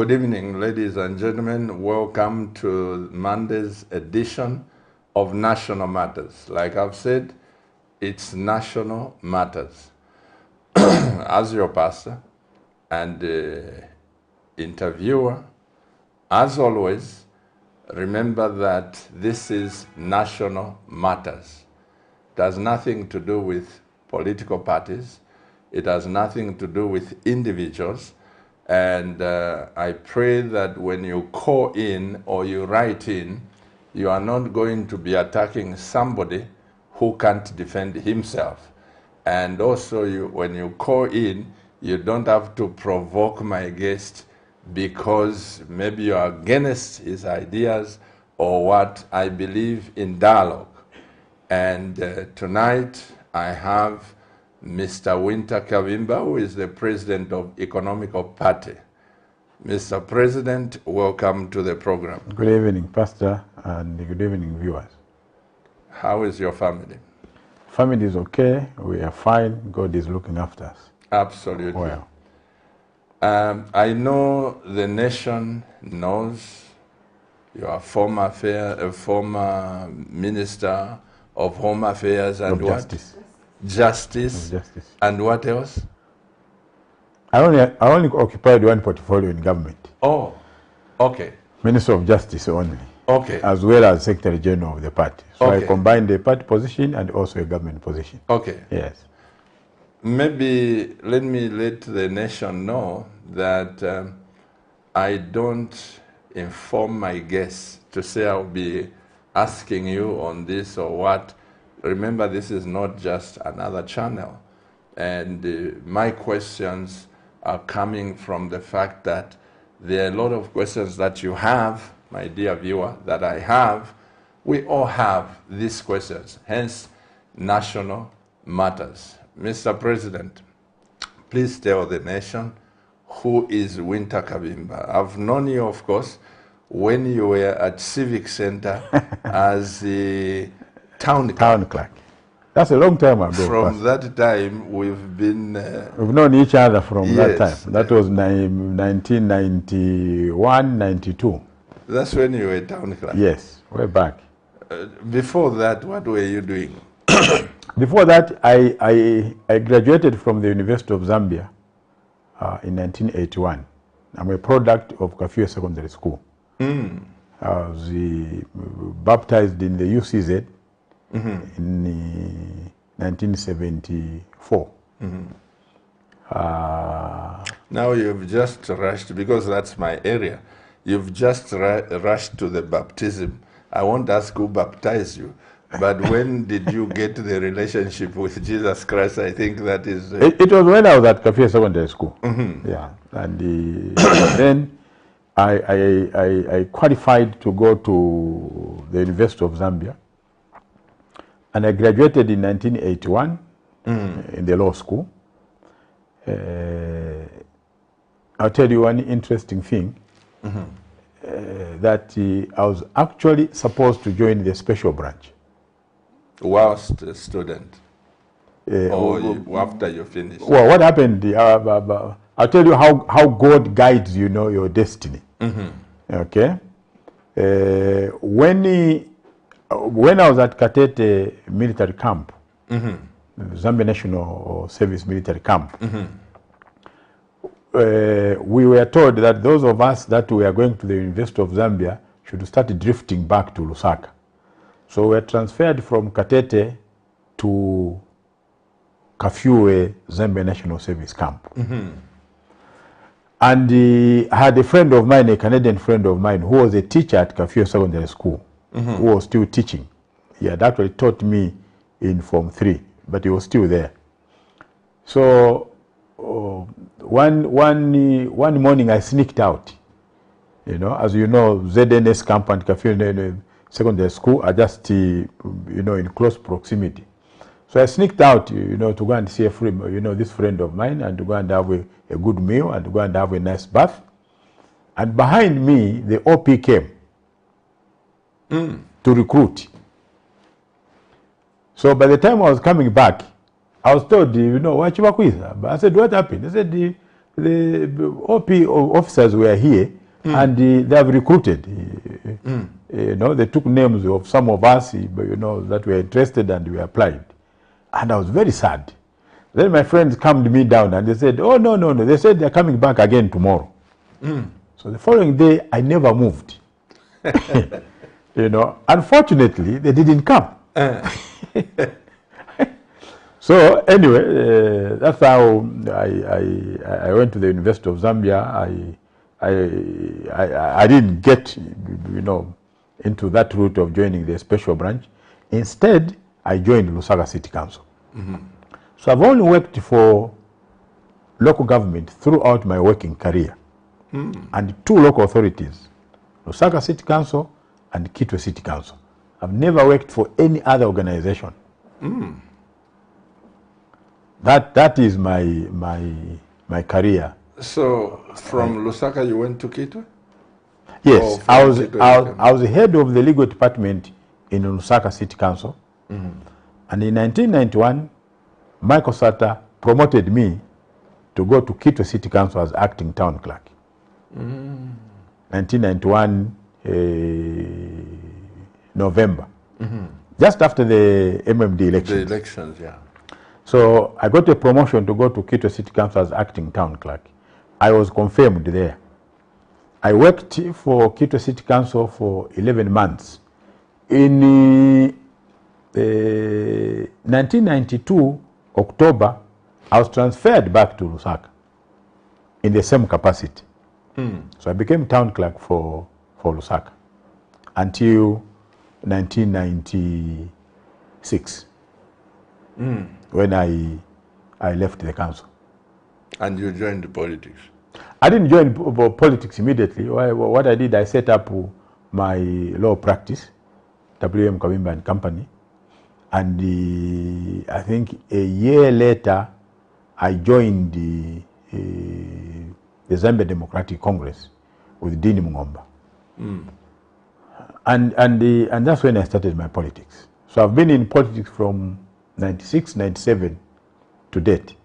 Good evening, ladies and gentlemen. Welcome to Monday's edition of National Matters. Like I've said, it's National Matters. As your pastor and interviewer, as always, remember that this is National Matters. It has nothing to do with political parties. It has nothing to do with individuals. And I pray that when you call in or you write in, you are not going to be attacking somebody who can't defend himself. And also, when you call in, you don't have to provoke my guest because maybe you are against his ideas or what. I believe in dialogue. And tonight, I have Mr. WYNTER KABIMBA, who is the president of Economical Party. Mr. President, welcome to the program. Good evening, Pastor, and good evening, viewers. How is your family? Family is okay. We are fine. God is looking after us. Absolutely. Well, I know the nation knows you are former Minister of Home Affairs and what? Justice. Justice. And what else? I only occupied one portfolio in government. Oh, okay. Minister of Justice only. Okay. As well as Secretary General of the party. So Okay. I combined a party position and also a government position. Okay. Yes. Maybe let me let the nation know that I don't inform my guests to say I'll be asking you on this or what. Remember, this is not just another channel. And my questions are coming from the fact that there are a lot of questions that you have, my dear viewer, that I have. We all have these questions, hence National Matters. Mr. President, please tell the nation who is WYNTER KABIMBA. I've known you, of course, when you were at Civic Center as the town clerk. That's a long time ago. From that time, we've been... we've known each other from yes, that time. That was 1991, 92. That's when you were town clerk? Yes, way back. Before that, what were you doing? Before that, I graduated from the University of Zambia in 1981. I'm a product of Kafue Secondary School. I was baptized in the UCZ in 1974. Now you've just rushed, because that's my area, you've just rushed to the baptism. I won't ask who baptized you, but when did you get the relationship with Jesus Christ? I think that is... It was when I was at Kafue Secondary School. Yeah, and then I qualified to go to the University of Zambia, and I graduated in 1981 in the law school. I'll tell you one interesting thing, that I was actually supposed to join the special branch. Whilst a student? Or after you finished? Well, what happened, I'll tell you how God guides, you know, your destiny. Okay? When I was at Katete military camp, Zambia National Service military camp, we were told that those of us that were going to the University of Zambia should start drifting back to Lusaka. So we were transferred from Katete to Kafue Zambia National Service camp. And I had a friend of mine, a Canadian friend of mine, who was a teacher at Kafue Secondary School, who was still teaching. He had actually taught me in Form 3, but he was still there. So one morning I sneaked out. You know, as you know, ZNS camp and Kafue Secondary School are just, you know, in close proximity. So I sneaked out, you know, to go and see this friend of mine, and to go and have a good meal and to go and have a nice bath. And behind me, the OP came to recruit. So by the time I was coming back, I was told, you know, what you work with? I said, what happened? They said, the OP officers were here, and they have recruited. You know, they took names of some of us, you know, that were interested, and we applied. And I was very sad. Then my friends calmed me down, and they said, "Oh, no, no, no." They said they're coming back again tomorrow. So the following day, I never moved. You know, unfortunately, they didn't come. So anyway, that's how I went to the University of Zambia. I didn't get, you know, into that route of joining the special branch. Instead, I joined Lusaka City Council. So I've only worked for local government throughout my working career, and 2 local authorities, Lusaka City Council and Kitwe City Council. I've never worked for any other organization. That is my career. So from Lusaka you went to Kitwe? Yes, I was the head of the legal department in Lusaka City Council. And in 1991, Michael Sata promoted me to go to Kitwe City Council as acting town clerk. 1991 November, just after the MMD elections. The elections, yeah. So I got a promotion to go to Kitwe City Council as acting town clerk. I was confirmed there. I worked for Kitwe City Council for 11 months. In 1992, October, I was transferred back to Lusaka in the same capacity. So I became town clerk for Lusaka until 1996, when I left the council. And you joined politics? I didn't join politics immediately. What I did, I set up my law practice, WM KABIMBA and Company. And I think a year later, I joined the Zambia Democratic Congress with Dini Mungomba. And that's when I started my politics. So I've been in politics from 96, 97 to date.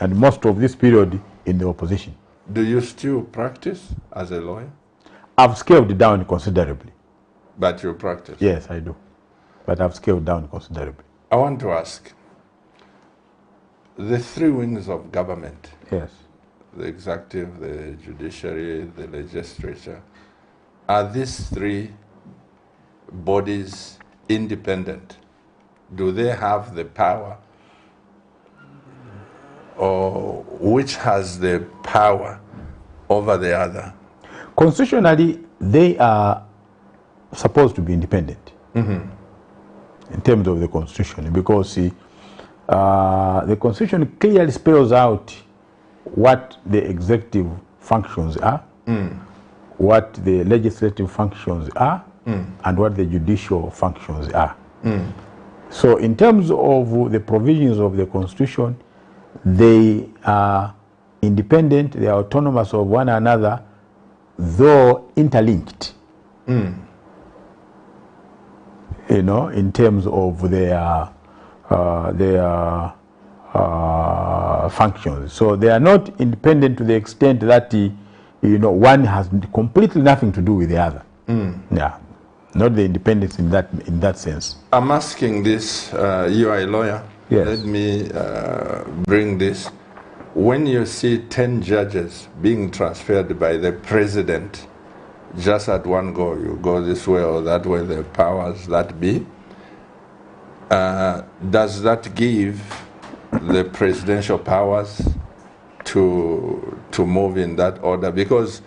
And most of this period in the opposition. Do you still practice as a lawyer? I've scaled down considerably. But you practice? Yes, I do. But I've scaled down considerably. I want to ask, the 3 wings of government, Yes. the executive, the judiciary, the legislature, are these 3 bodies independent? Do they have the power? Or which has the power over the other? Constitutionally, they are supposed to be independent in terms of the Constitution, because the Constitution clearly spells out what the executive functions are, what the legislative functions are, and what the judicial functions are. So in terms of the provisions of the Constitution, they are independent, they are autonomous of one another, though interlinked. You know, in terms of their functions. So they are not independent to the extent that you know, one has completely nothing to do with the other. Yeah, not the independence in that sense. I'm asking this, you are a lawyer. Yes. Let me bring this. When you see 10 judges being transferred by the president, just at one go, you go this way or that way, the powers that be, does that give the presidential powers to move in that order? Because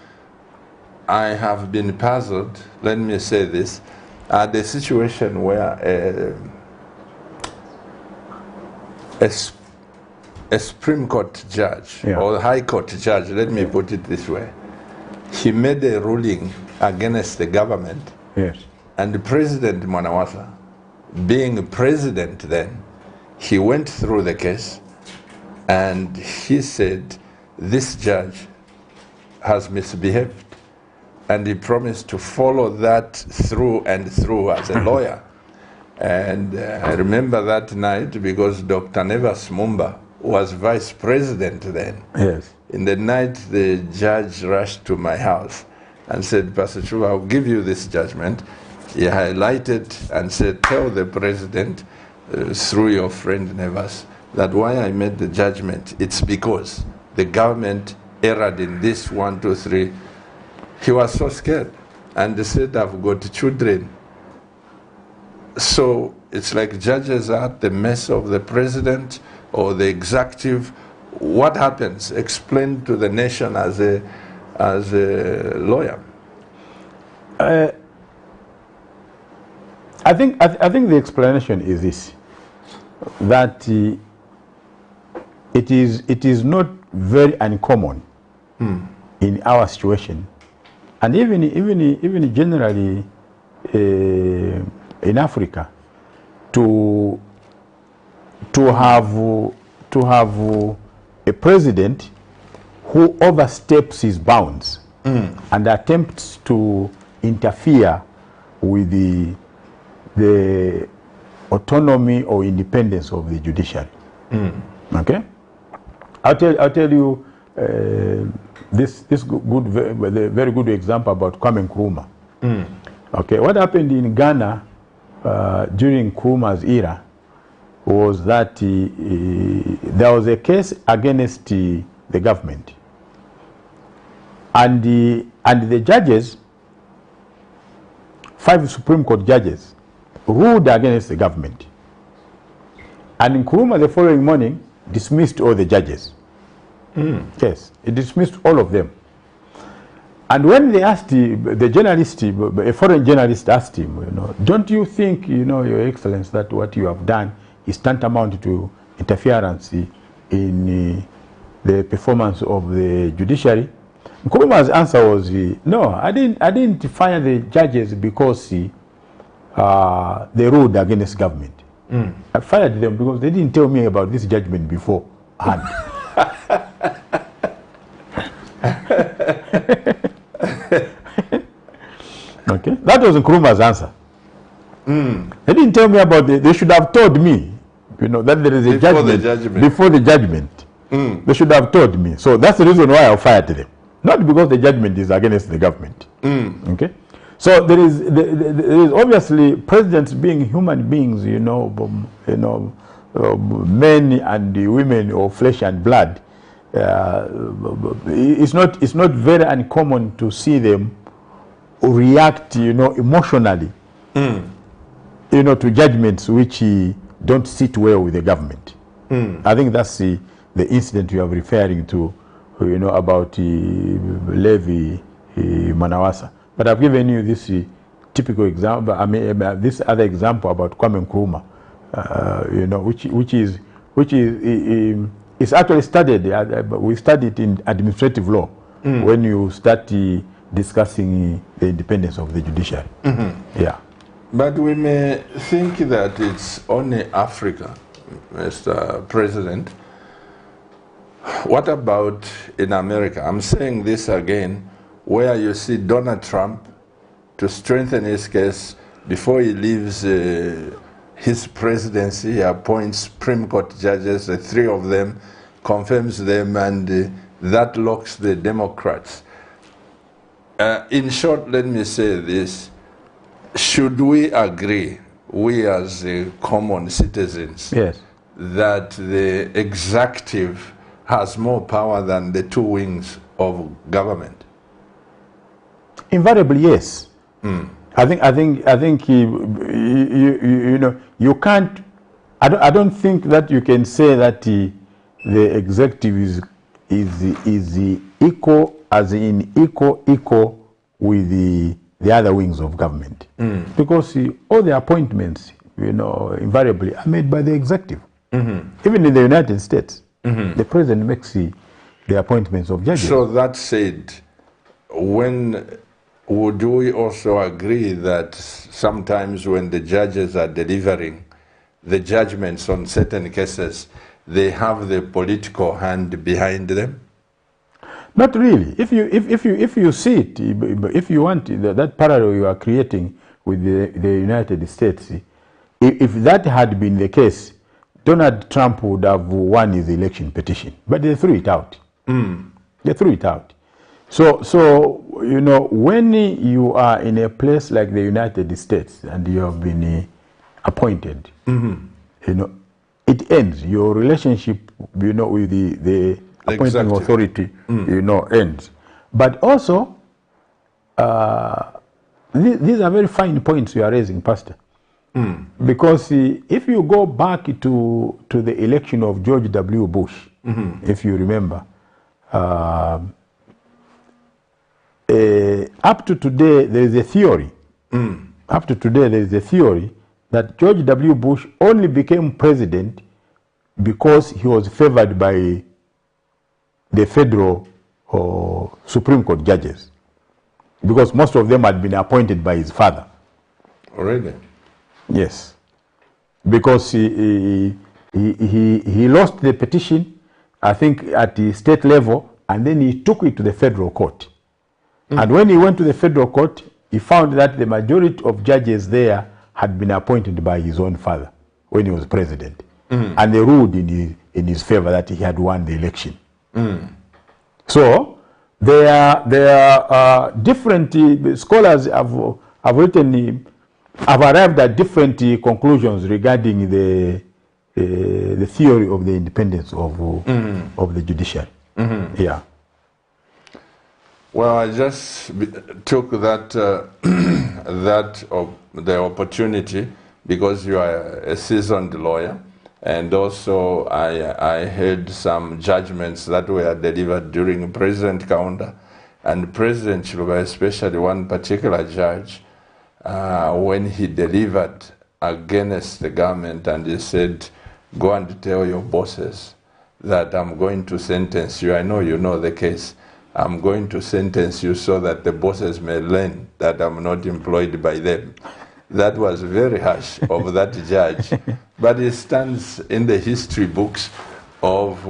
I have been puzzled, let me say this, at the situation where a Supreme Court judge, or a High Court judge, let me put it this way, he made a ruling against the government, and the President Mwanawasa, being president then, he went through the case and he said this judge has misbehaved, and he promised to follow that through and through as a lawyer. And I remember that night because Dr. Nevas Mumba was vice president then. Yes. In the night, the judge rushed to my house and said, Pastor Chuba, I'll give you this judgment. He highlighted and said, tell the president, through your friend Nevers, that why I made the judgment, it's because the government erred in this 1, 2, 3. He was so scared. And they said, I've got children. So it's like judges are at the mercy of the president or the executive. What happens? Explain to the nation as a lawyer. I think the explanation is this: that it is not very uncommon in our situation, and even generally in Africa, to have a president who oversteps his bounds and attempts to interfere with the autonomy or independence of the judiciary. Okay, I'll tell you this very good example about Kwame Nkrumah. Okay, what happened in Ghana during Nkrumah's era was that there was a case against the government, and the judges, 5 Supreme Court judges, ruled against the government. And Nkrumah the following morning dismissed all the judges. Yes, he dismissed all of them. And when they asked the journalist, a foreign journalist asked him, don't you think, Your Excellency, that what you have done is tantamount to interference in the performance of the judiciary? Nkrumah's answer was, no, I didn't fire the judges because they ruled against government. I fired them because they didn't tell me about this judgment beforehand. Okay, that was Nkrumah's answer. They didn't tell me about it. They should have told me, that there is a judgment before the judgment. They should have told me. So that's the reason why I fired them. Not because the judgment is against the government. Okay, so there is obviously presidents being human beings, men and women of flesh and blood. It's not very uncommon to see them react, emotionally, to judgments which don't sit well with the government. I think that's the incident you are referring to, about Levi Manawasa. But I've given you this typical example. This other example about Kwame Nkrumah, which is actually studied. We studied in administrative law when you start discussing the independence of the judiciary. Yeah. But we may think that it's only Africa, Mr. President. What about in America? I'm saying this again, where you see Donald Trump, to strengthen his case, before he leaves his presidency, he appoints Supreme Court judges, the 3 of them, confirms them, and that locks the Democrats. In short, let me say this. Should we agree, we as common citizens, yes, that the executive has more power than the 2 wings of government? Invariably, yes. I think you can't. I don't think that you can say that the executive is equal, as in equal with the other wings of government, because all the appointments, invariably are made by the executive. Even in the United States, the president makes the appointments of judges. So that said, would we also agree that sometimes when the judges are delivering the judgments on certain cases, they have the political hand behind them? Not really. If you see it, if you want that parallel you are creating with the United States, if that had been the case, Donald Trump would have won his election petition, but they threw it out. They threw it out. So you know, when you are in a place like the United States and you have been appointed, you know, it ends. Your relationship, you know, with the appointing authority, you know, ends. But also, these are very fine points you are raising, Pastor. Because if you go back to the election of George W. Bush, if you remember, up to today there is a theory. Up to today there is a theory that George W. Bush only became president because he was favored by the federal Supreme Court judges, because most of them had been appointed by his father. Already? Yes, because he lost the petition, I think, at the state level, and then he took it to the federal court. And when he went to the federal court, he found that the majority of judges there had been appointed by his own father when he was president. And they ruled in his favor that he had won the election. So there are different scholars have written, have arrived at different conclusions regarding the theory of the independence of the judiciary. Yeah. Well, I just took that the opportunity because you are a seasoned lawyer, and also I heard some judgments that were delivered during President Kaunda and President Chiluba, especially one particular judge, when he delivered against the government, and he said, "Go and tell your bosses that I'm going to sentence you. I know you know the case. I'm going to sentence you so that the bosses may learn that I'm not employed by them." That was very harsh of that judge, but it stands in the history books of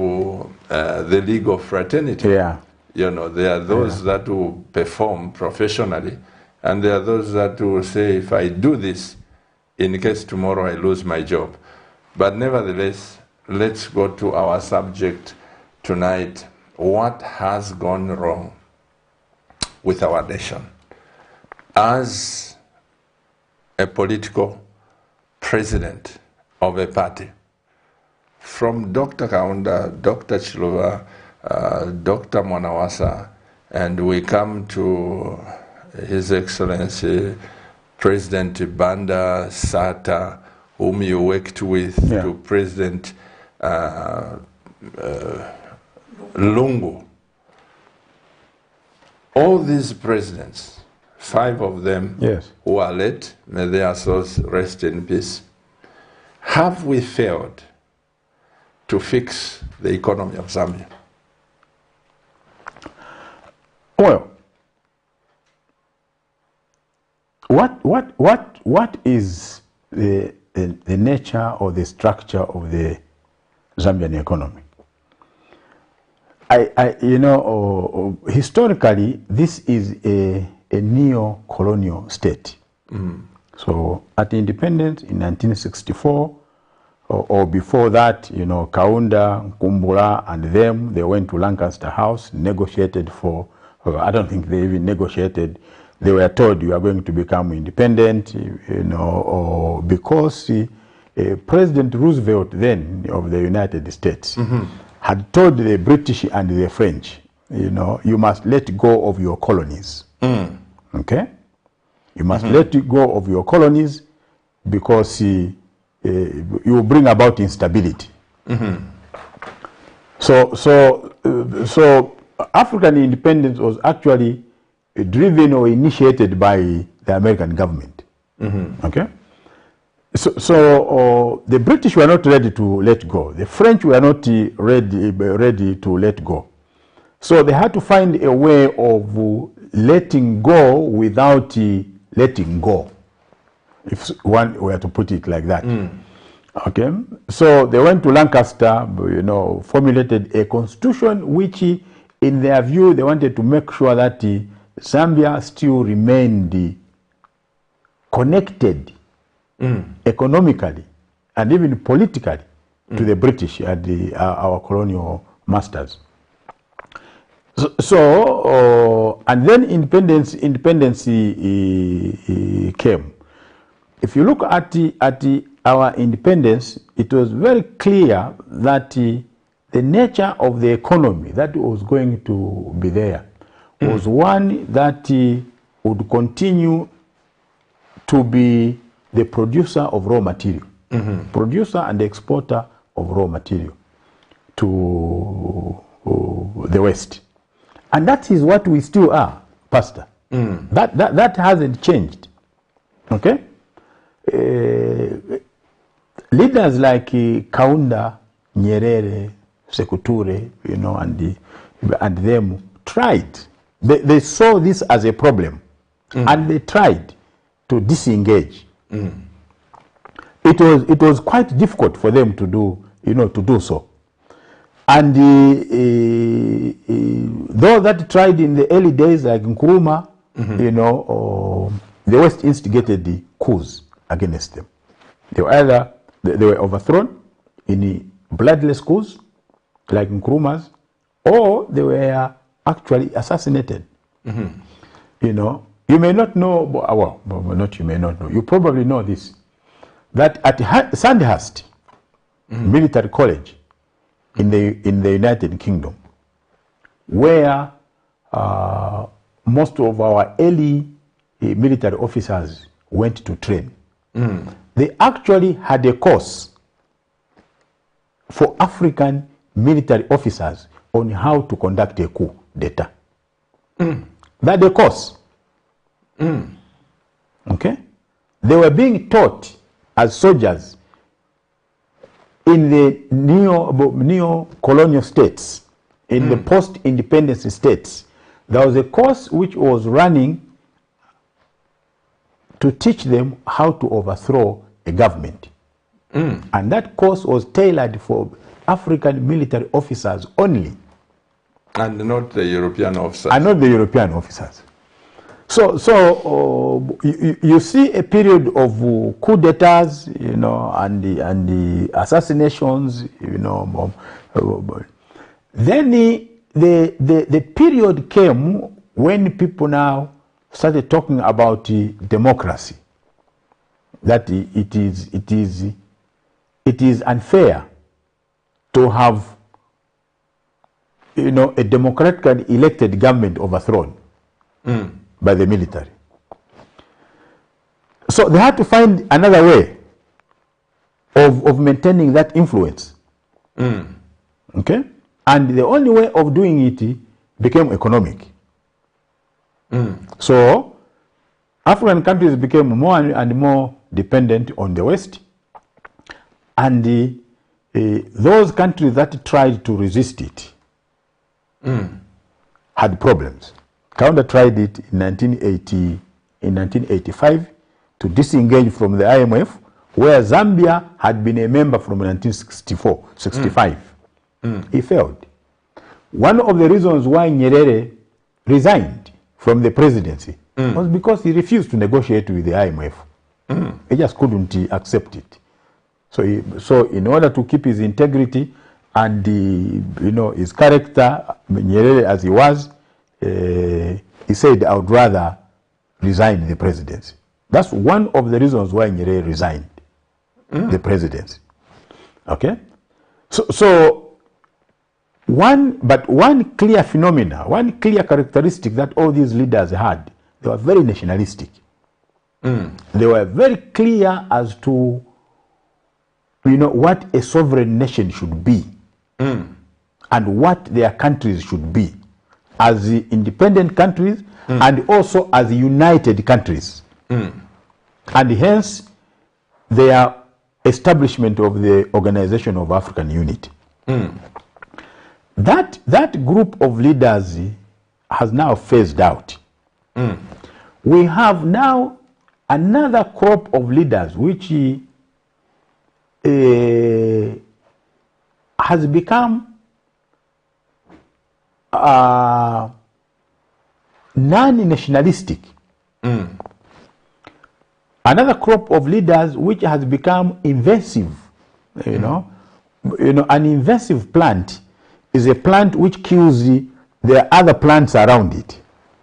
the legal fraternity. Yeah. You know, there are those that will perform professionally, and there are those that will say, if I do this, in case tomorrow I lose my job. But nevertheless, let's go to our subject tonight. What has gone wrong with our nation? As a political president of a party, from Dr. Kaunda, Dr. Chiluba, Dr. Mwanawasa, and we come to His Excellency President Banda Sata, whom you worked with, to President Lungu. All these presidents, 5 of them who are late, may their souls rest in peace. Have we failed to fix the economy of Zambia? Well, what is the nature or the structure of the Zambian economy? You know, historically, this is a neo-colonial state. So at independence in 1964, or before that, you know, Kaunda, Kumbula, and them, they went to Lancaster House, negotiated for, I don't think they even negotiated. They were told you are going to become independent, you know, because President Roosevelt then of the United States had told the British and the French, you know, you must let go of your colonies. Okay? You must let go of your colonies because you will bring about instability. So African independence was actually driven or initiated by the American government. Okay? So the British were not ready to let go. The French were not ready to let go. So they had to find a way of letting go without letting go, if one were to put it like that. Okay, so they went to Lancaster, you know, formulated a constitution which, in their view, they wanted to make sure that Zambia still remained connected economically and even politically to the British and our colonial masters. And then independence came. If you look at our independence, it was very clear that the nature of the economy that was going to be there was one that would continue to be the producer of raw material, producer and exporter of raw material to the West. And that is what we still are, Pastor. That hasn't changed. Okay? Leaders like Kaunda, Nyerere, Sekuture, you know, and them tried. They saw this as a problem, and they tried to disengage. It was quite difficult for them to do, to do so. And those that tried in the early days, like Nkrumah, the West instigated the coups against them. They were overthrown in bloodless coups, like Nkrumah's, or they were actually assassinated. You may not know, well, not you may not know, you probably know this, that at Sandhurst Military College in the United Kingdom, where most of our early military officers went to train, they actually had a course for African military officers on how to conduct a coup d'etat. That the course. Okay? They were being taught as soldiers in the neo-colonial states, in the post-independence states. There was a course which was running to teach them how to overthrow a government. And that course was tailored for African military officers only. And not the European officers. And not the European officers. So you see a period of coup d'etats, and the assassinations, Then the period came when people now started talking about democracy. That it is unfair to have a democratically elected government overthrown by the military. So they had to find another way of maintaining that influence. Okay? And the only way of doing it became economic. So African countries became more and more dependent on the West, and those countries that tried to resist it had problems. Kaunda tried it in 1985 to disengage from the IMF, where Zambia had been a member from 1965. He failed. One of the reasons why Nyerere resigned from the presidency was because he refused to negotiate with the IMF. He just couldn't accept it. So in order to keep his integrity and his character, Nyerere as he was, he said, I would rather resign the presidency. That's one of the reasons why Nyerere resigned the presidency. Okay? So one clear phenomena, one clear characteristic that all these leaders had, they were very nationalistic. They were very clear as to what a sovereign nation should be and what their countries should be as the independent countries and also as united countries. And hence their establishment of the Organization of African Unity. That group of leaders has now phased out. We have now another crop of leaders which has become non-nationalistic. Another crop of leaders which has become invasive, You know, an invasive plant is a plant which kills the other plants around it.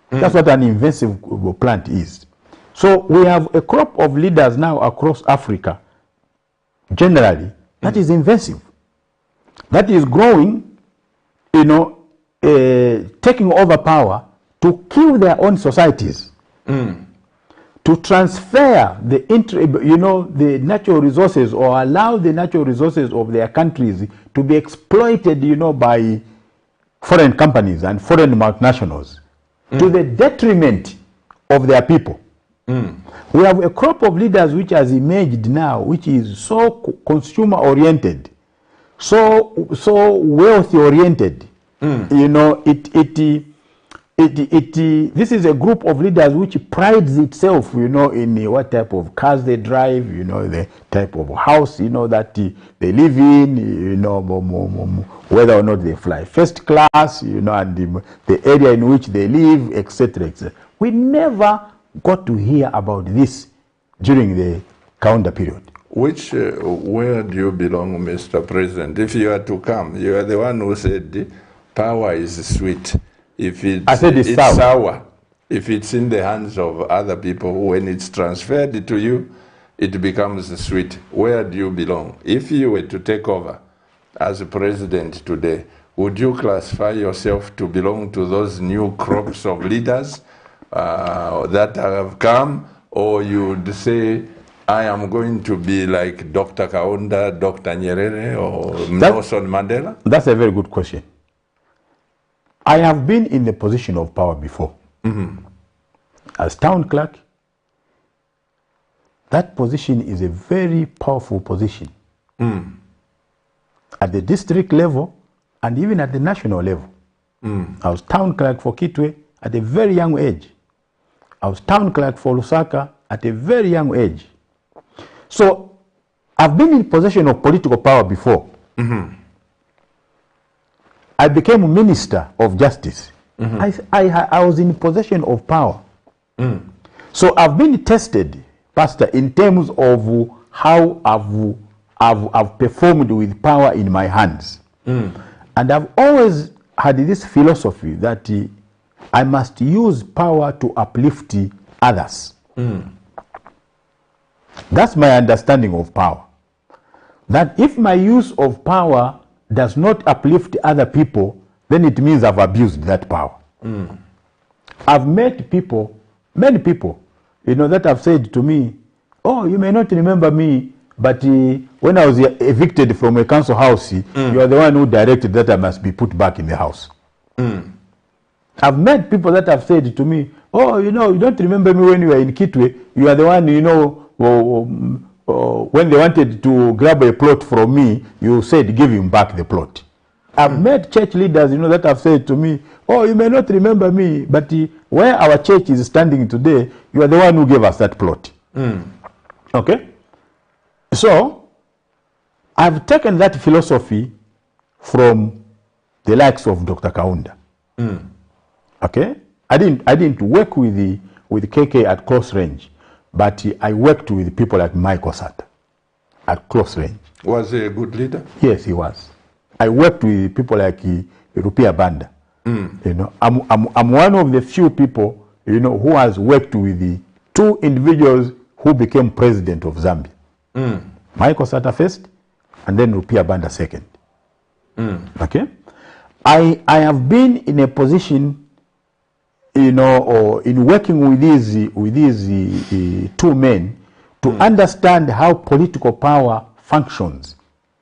That's what an invasive plant is. So we have a crop of leaders now across Africa, generally, that is invasive. That is growing, you know, taking over power to kill their own societies, to transfer the natural resources, or allow the natural resources of their countries to be exploited, you know, by foreign companies and foreign multinationals, to the detriment of their people. We have a crop of leaders which has emerged now, which is so consumer oriented, so wealthy oriented. You know, this is a group of leaders which prides itself, you know, in what type of cars they drive, you know, the type of house, you know, that they live in, you know, whether or not they fly first class, you know, and the area in which they live, etc., etc. We never got to hear about this during the Kaunda period. Where do you belong, Mr. President? If you are to come, you are the one who said power is sweet. If it's sour. If it's in the hands of other people, when it's transferred to you, it becomes sweet. Where do you belong? If you were to take over as a president today, would you classify yourself to belong to those new crops of leaders that have come, or you would say, I am going to be like Dr. Kaunda, Dr. Nyerere, or Nelson Mandela? That's a very good question. I have been in the position of power before. As town clerk, that position is a very powerful position. At the district level and even at the national level. I was town clerk for Kitwe at a very young age. I was town clerk for Lusaka at a very young age. So I've been in possession of political power before. I became a minister of justice. I was in possession of power. So I've been tested, Pastor, in terms of how I've performed with power in my hands. And I've always had this philosophy that I must use power to uplift others. That's my understanding of power. That if my use of power does not uplift other people, then it means I've abused that power. I've met people, many people, you know, that have said to me, oh, you may not remember me, but when I was evicted from a council house, you are the one who directed that I must be put back in the house. I've met people that have said to me, oh, you know, you don't remember me when you were in Kitwe, you are the one, you know, when they wanted to grab a plot from me, you said, give him back the plot. I've met church leaders, you know, that have said to me, oh, you may not remember me, but where our church is standing today, you are the one who gave us that plot. Okay? So, I've taken that philosophy from the likes of Dr. Kaunda. Okay? I didn't work with KK at close range, but I worked with people like Michael Sata at close range. Was he a good leader? Yes, he was. I worked with people like Rupia Banda. You know, I'm one of the few people, you know, who has worked with the two individuals who became president of Zambia. Michael Sata first, and then Rupia Banda second. Okay? I have been in a position, you know, or in working with these two men to understand how political power functions.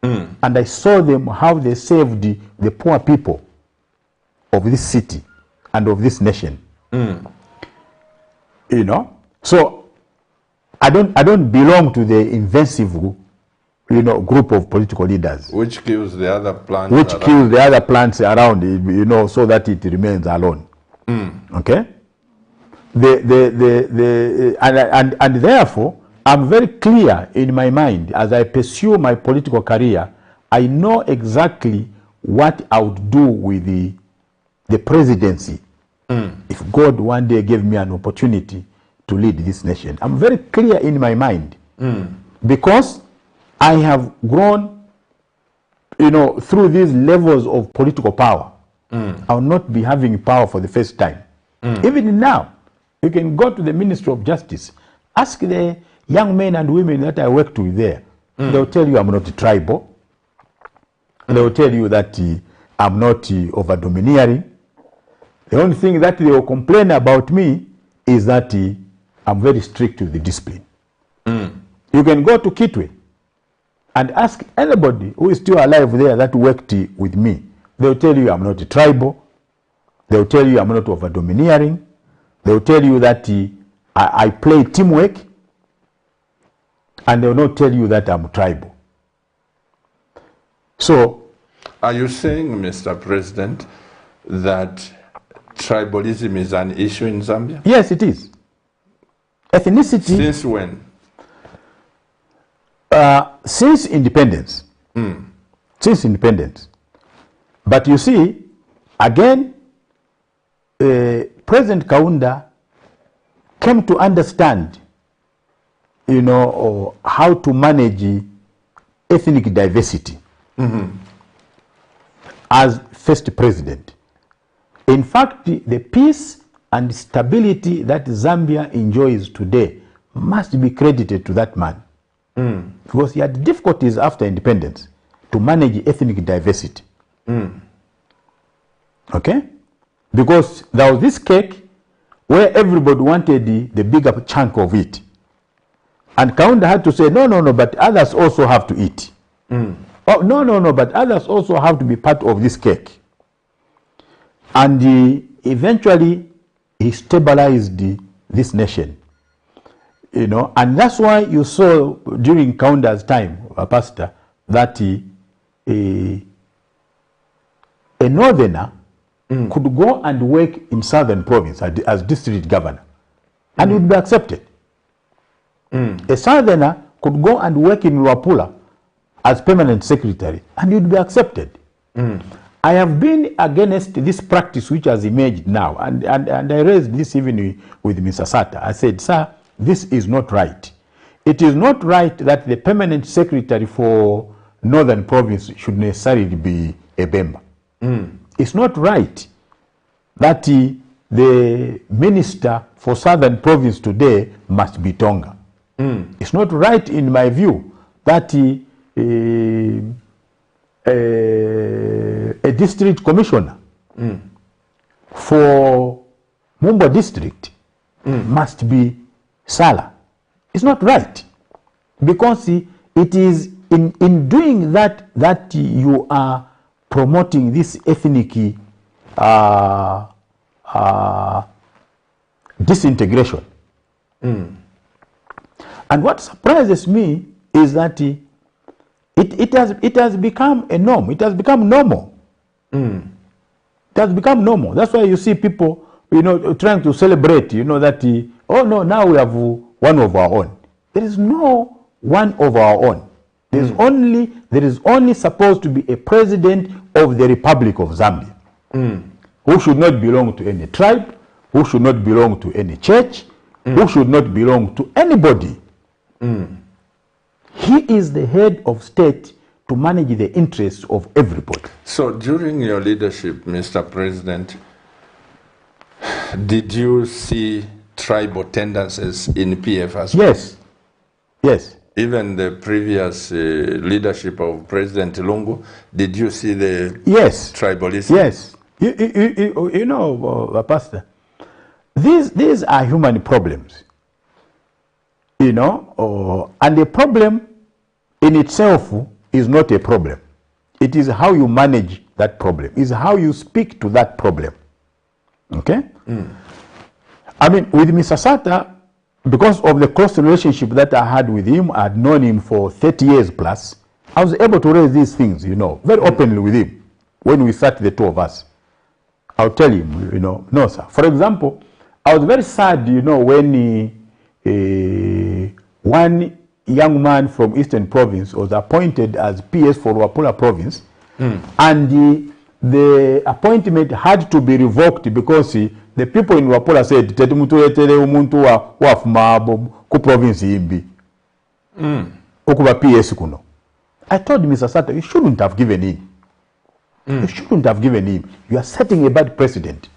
And I saw them, how they saved the poor people of this city and of this nation. You know? So I don't belong to the invincive, you know, group of political leaders. Which kills the other plants. Which kills the other plants around, you know, so that it remains alone. Okay? And therefore, I'm very clear in my mind as I pursue my political career. I know exactly what I would do with the presidency if God one day gave me an opportunity to lead this nation. I'm very clear in my mind because I have grown you know, through these levels of political power, I will not be having power for the first time. Even now, you can go to the Ministry of Justice, ask the young men and women that I worked with there. They'll tell you I'm not tribal. They will tell you that I'm not over-domineering. The only thing that they will complain about me is that I'm very strict with the discipline. You can go to Kitwe and ask anybody who is still alive there that worked with me. They'll tell you I'm not tribal. They'll tell you I'm not over-domineering. They'll tell you that I play teamwork. And they will not tell you that I'm tribal. So, are you saying, Mr. President, that tribalism is an issue in Zambia? Yes, it is. Ethnicity. Since when? Since independence. Since independence. But you see, again, President Kaunda came to understand, you know, how to manage ethnic diversity as first president. In fact, the peace and stability that Zambia enjoys today must be credited to that man. Because he had difficulties after independence to manage ethnic diversity. Okay? Because there was this cake where everybody wanted the bigger chunk of it. And Kaunda had to say, no, but others also have to eat. Oh, no, but others also have to be part of this cake. And eventually, he stabilized this nation. You know, and that's why you saw during Kaunda's time, Pastor, that a northerner could go and work in southern province as district governor, and would be accepted. A southerner could go and work in Luapula as permanent secretary, and you'd be accepted. I have been against this practice which has emerged now, and I raised this even with Mr. Sata. I said, sir, this is not right. It is not right that the permanent secretary for northern province should necessarily be a Bemba. It's not right that the minister for southern province today must be Tonga. It's not right, in my view, that a district commissioner for Mumba district must be Sala. It's not right, because it is in doing that you are promoting this ethnic disintegration. And what surprises me is that it has become a norm. It has become normal. It has become normal. That's why you see people, you know, trying to celebrate, you know, that oh no, now we have one of our own. There is no one of our own. There is only supposed to be a president of the Republic of Zambia, who should not belong to any tribe, who should not belong to any church, who should not belong to anybody. He is the head of state to manage the interests of everybody. So during your leadership, Mr. President, did you see tribal tendencies in PF as well? Yes. Yes. Even the previous leadership of President Lungu, did you see the tribalism? Yes. You know, Pastor, these are human problems. You know, and the problem in itself is not a problem. It is how you manage that problem. It's how you speak to that problem. Okay? I mean, with Mr. Sata, because of the close relationship that I had with him, I had known him for 30 years plus, I was able to raise these things, you know, very openly with him. When we sat, the two of us, I'll tell him, you know, no, sir. For example, I was very sad, you know, when one young man from Eastern Province was appointed as PS for Luapula Province, and the appointment had to be revoked because the people in Luapula said, "Tete mutuletere umuntu wafuma ku province yimbi okuba PS kuno." I told Mr. Sata, you shouldn't have given in. You shouldn't have given him. You are setting a bad precedent.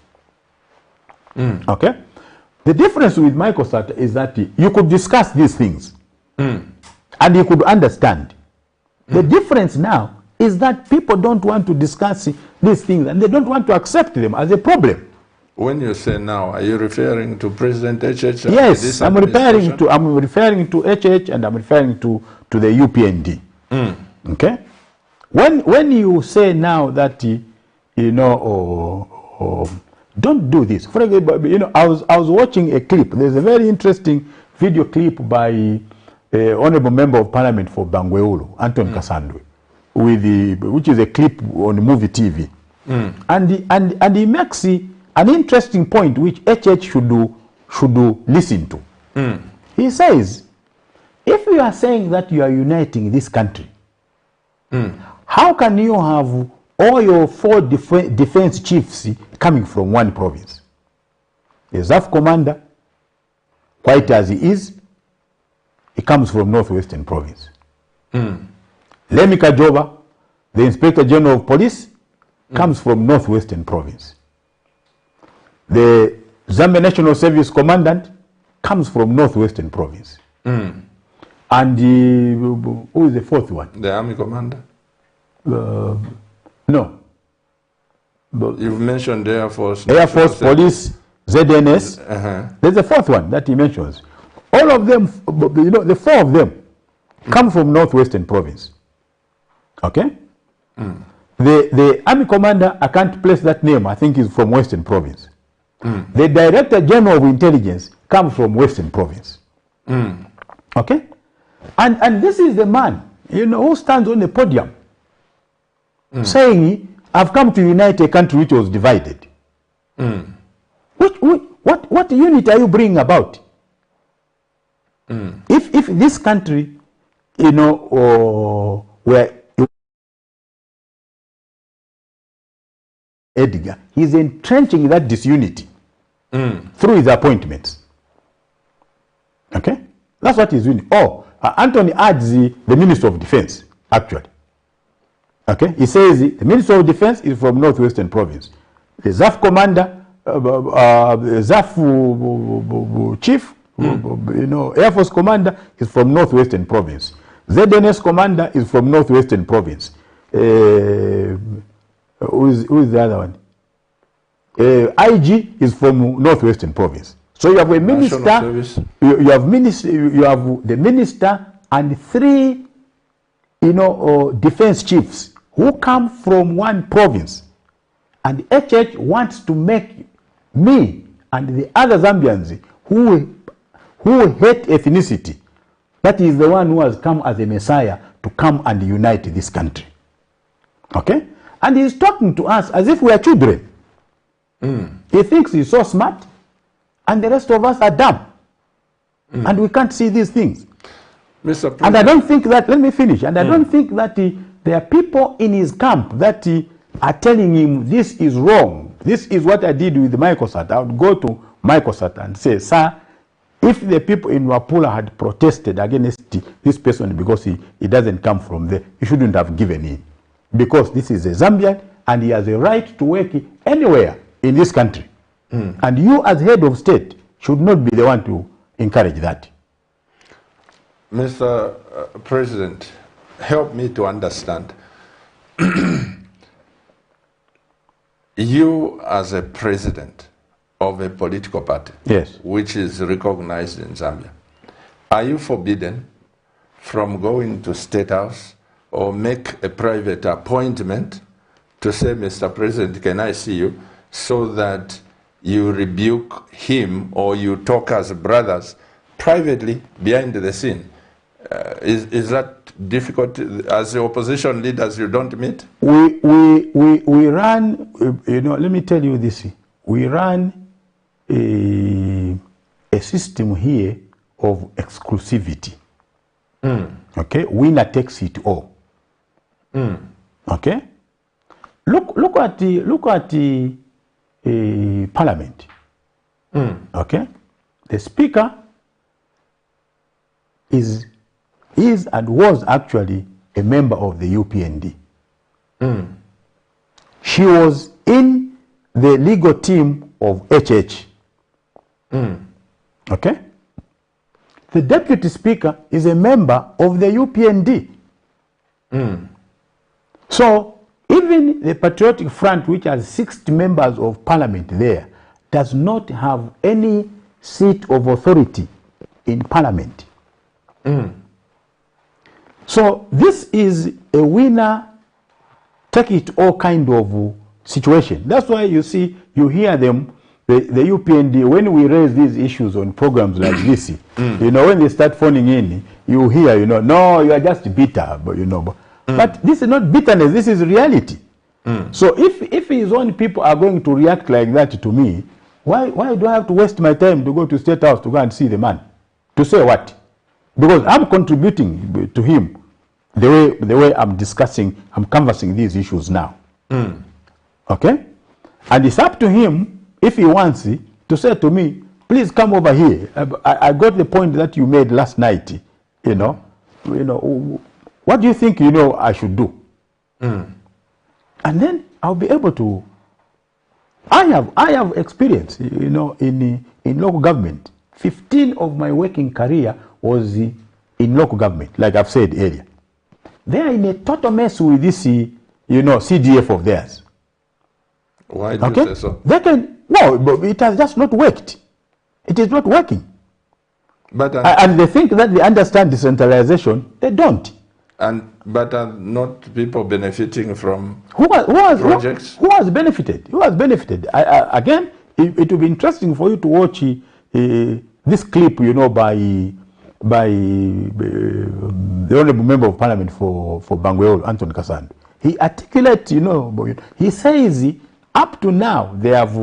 Okay? The difference with Michael Sata is that you could discuss these things and you could understand. The difference now is that people don't want to discuss these things and they don't want to accept them as a problem. When you say now, are you referring to President HH? Yes, I'm referring to HH and I'm referring to the UPND. Okay? When you say now that don't do this. For example, I was watching a clip. There's a very interesting video clip by Honorable Member of Parliament for Bangweulu, Anton Kasandwe, which is a clip on movie TV, and he makes an interesting point which HH should listen to. He says, if you are saying that you are uniting this country, how can you have all your 4 defense chiefs coming from one province? The ZAF commander, quite as he is, he comes from Northwestern Province. Lemi Kajoba, the Inspector General of Police, comes from Northwestern Province. The Zambia National Service Commandant comes from Northwestern Province. And who is the 4th one? The Army Commander? No. You've mentioned the Air Force. Air Force, Police, ZNS. There's a 4th one that he mentions. All of them, the 4 of them come from Northwestern Province. Okay? The Army Commander, I can't place that name, I think he's from Western Province. The Director General of Intelligence comes from Western Province. Okay? And this is the man, who stands on the podium saying, I've come to unite a country which was divided. What unit are you bringing about? If this country, where Edgar, he's entrenching that disunity through his appointments. Okay? That's what he's doing. Anthony adds the Minister of Defense, actually. Okay? He says the Minister of Defense is from Northwestern Province. The ZAF commander, ZAF chief, Air Force commander is from Northwestern Province. ZNS commander is from Northwestern Province. Who is the other one? IG is from Northwestern Province. So you have a minister, you have the minister and 3 defense chiefs who come from one province. And HH wants to make me and the other Zambians who hate ethnicity, that is the one who has come as a messiah to come and unite this country. Okay? And he's talking to us as if we are children. He thinks he's so smart, and the rest of us are dumb. And we can't see these things. Mr. President. And I don't think that, let me finish, and I don't think that there are people in his camp that are telling him this is wrong. This is what I did with Michael Sata. I would go to Michael Sata and say, sir, if the people in Wapula had protested against this person because he doesn't come from there, he shouldn't have given in. Because this is a Zambian and he has a right to work anywhere in this country. And you as head of state should not be the one to encourage that. Mr. President, help me to understand. You as a president of a political party, yes, which is recognized in Zambia, are you forbidden from going to State House or make a private appointment to say, Mr. President, can I see you, so that you rebuke him or you talk as brothers privately behind the scene? Is that difficult? As the opposition leaders, you don't meet? We run, let me tell you this. We run a system here of exclusivity. Okay? Winner takes it all. Okay? Look at the parliament. Okay? The speaker is and was actually a member of the UPND. She was in the legal team of HH. Okay? The deputy speaker is a member of the UPND. So even the Patriotic Front, which has 60 members of parliament there, does not have any seat of authority in parliament. So this is a winner take it all kind of situation. That's why you see, you hear them, the UPND, when we raise these issues on programs like this, you know, when they start phoning in, you hear, you know, no, you are just bitter, but you know, but this is not bitterness, this is reality. So if his own people are going to react like that to me, why do I have to waste my time to go to State House to go and see the man? To say what? Because I'm contributing to him the way I'm discussing, I'm canvassing these issues now. Okay? And it's up to him, if he wants it, to say to me, please come over here. I got the point that you made last night. You know, what do you think, you know, I should do? And then I'll be able to. I have experience, you know, in local government. 15 of my working career was in local government, like I've said earlier. They are in a total mess with this, you know, CDF of theirs. Why do you say so? They can, no, but it has just not worked. It is not working. But and they think that they understand decentralization. They don't. But are not people benefiting from projects? Who has benefited? Who has benefited? Again, it will be interesting for you to watch this clip, you know, by the Honorable Member of Parliament for Bangweolo, Anton Kasand. He articulates, you know, he says up to now they have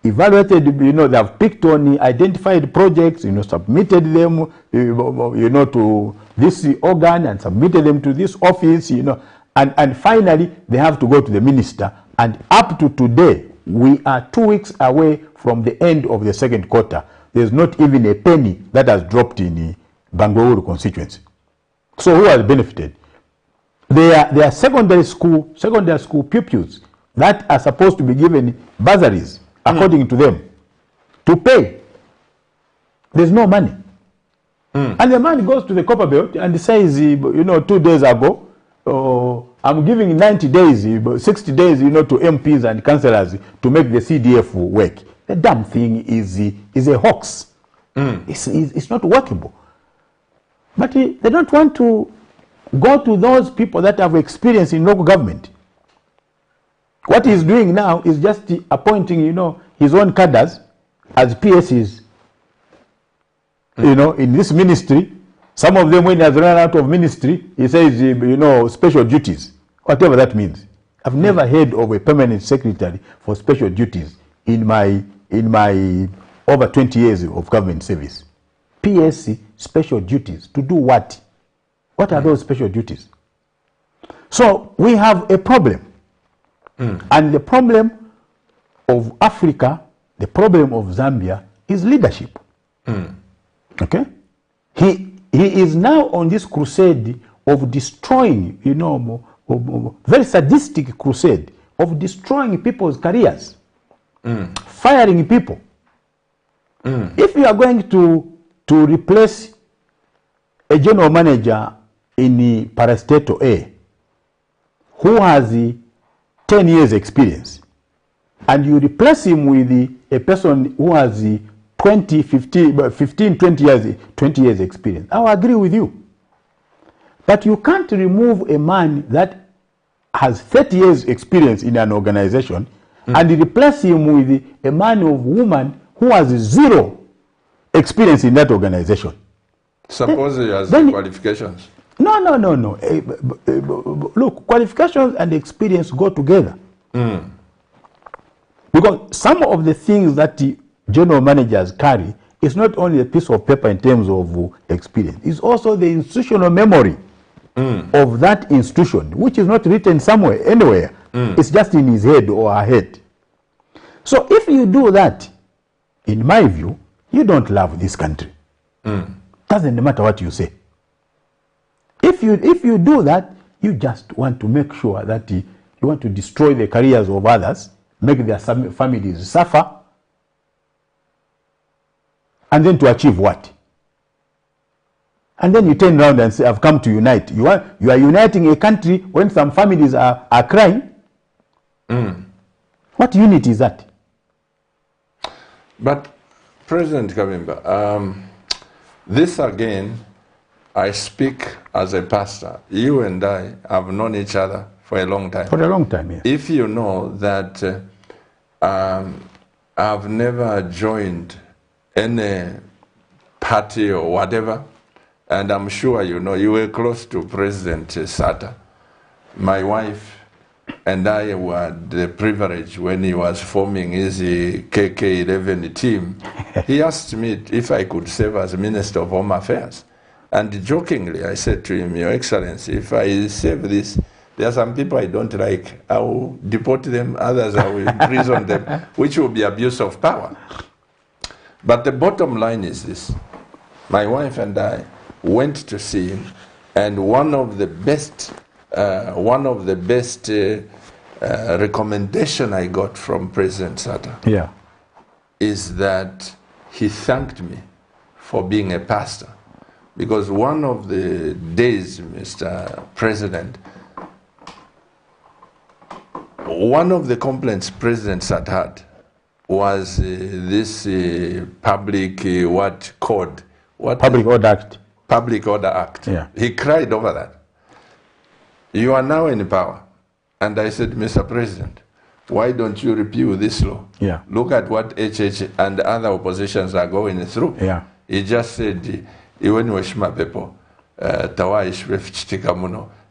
evaluated, you know, they have picked on identified projects, you know, submitted them, you know, to this organ and submitted them to this office, you know, and finally they have to go to the minister. And up to today, we are 2 weeks away from the end of the second quarter. There's not even a penny that has dropped in the Bangweolo constituency. So who has benefited? They are secondary school pupils that are supposed to be given bursaries, according to them, to pay. There's no money. And the man goes to the Copper Belt and says, you know, 2 days ago, I'm giving 90 days, 60 days, you know, to MPs and councillors to make the CDF work. The damn thing is a hoax. It's not workable. But they don't want to go to those people that have experience in local government. What he's doing now is just appointing, you know, his own cadres as PSs, you know, in this ministry. Some of them, when he has run out of ministry, he says, you know, special duties, whatever that means. I've never heard of a permanent secretary for special duties in my over 20 years of government service. PSC, special duties, to do what? What are those special duties? So we have a problem. And the problem of Africa, the problem of Zambia is leadership. Okay? He is now on this crusade of destroying, you know, very sadistic crusade of destroying people's careers, firing people. If you are going to replace a general manager in the Parastatal A who has 10 years experience, and you replace him with a person who has 20 years experience, I will agree with you. But you can't remove a man that has 30 years experience in an organization and replace him with a man or woman who has 0 experience in that organization. Suppose he has the qualifications. No. Look, qualifications and experience go together. Because some of the things that the general managers carry is not only a piece of paper in terms of experience, it's also the institutional memory of that institution, which is not written somewhere, anywhere. It's just in his head or her head. So if you do that, in my view, you don't love this country. Doesn't matter what you say. If you do that, You just want to make sure that you want to destroy the careers of others, make their families suffer, and then to achieve what? And then you turn around and say, I've come to unite. You are uniting a country when some families are crying. What unity is that? But President KABIMBA, this again, I speak as a pastor. You and I have known each other for a long time. For a long time, yes. If you know that I've never joined any party or whatever, and I'm sure you know, you were close to President Sata. My wife and I had the privilege when he was forming his KK11 team. He asked me if I could serve as Minister of Home Affairs. And jokingly, I said to him, Your Excellency, if I serve this, there are some people I don't like. I will deport them, others I will imprison them, which will be abuse of power. But the bottom line is this. My wife and I went to see him, and one of the best recommendation I got from President Sata is that he thanked me for being a pastor. Because one of the days, Mr. President, one of the complaints President Sata had was this public code. Public Order Act. Public Order Act. Yeah. He cried over that. You are now in power. And I said, Mr. President, why don't you repeal this law? Yeah. Look at what HH and other oppositions are going through. Yeah. He just said,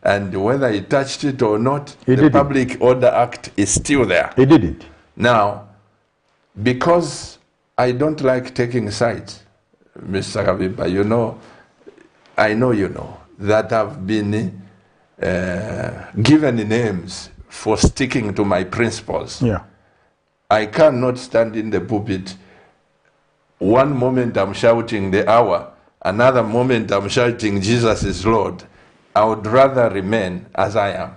and whether he touched it or not, the Public Order Act is still there. He did it. Now, because I don't like taking sides, Mr. KABIMBA, you know, I know you know, that I've been given names for sticking to my principles. Yeah. I cannot stand in the pulpit. One moment I'm shouting the hour, another moment I'm shouting Jesus is Lord. I would rather remain as I am,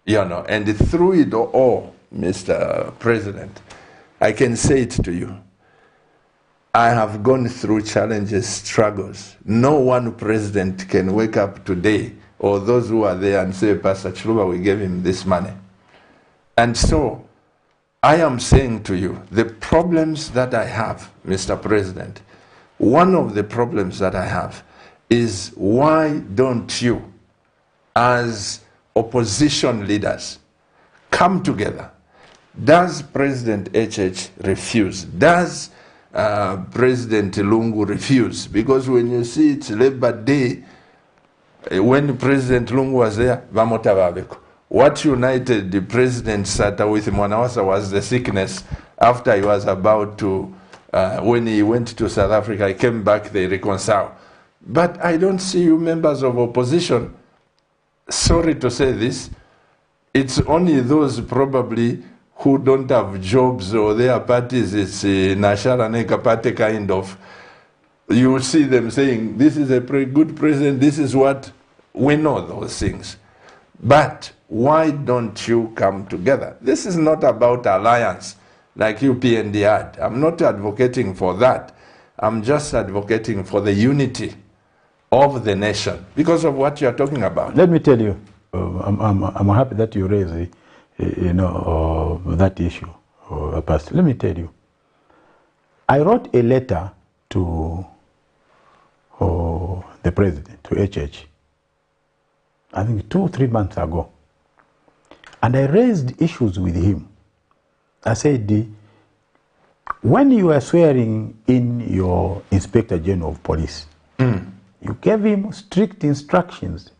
you know. And through it all, Mr. President, I can say it to you. I have gone through challenges, struggles. No one president can wake up today, or those who are there, and say, Pastor Chiluba, we gave him this money. And so, I am saying to you, the problems that I have, Mr. President, one of the problems that I have is, why don't you, as opposition leaders, come together? Does President HH refuse? Does President Lungu refuse? Because when you see it's Labor Day, when President Lungu was there, what united the President Sata with Mwanawasa was the sickness after he was about to, when he went to South Africa, he came back, they reconciled. But I don't see you members of opposition, sorry to say this, it's only those probably who don't have jobs or their parties, it's Nashara Neka party kind of, you will see them saying, this is a good president, this is what, we know those things. But why don't you come together? This is not about alliance like UPND had. I'm not advocating for that. I'm just advocating for the unity of the nation because of what you're talking about. Let me tell you, I'm happy that you raised that issue, Pastor. Let me tell you, I wrote a letter to the president, to HH, I think 2 or 3 months ago. And I raised issues with him. I said, when you are swearing in your Inspector General of Police, you gave him strict instructions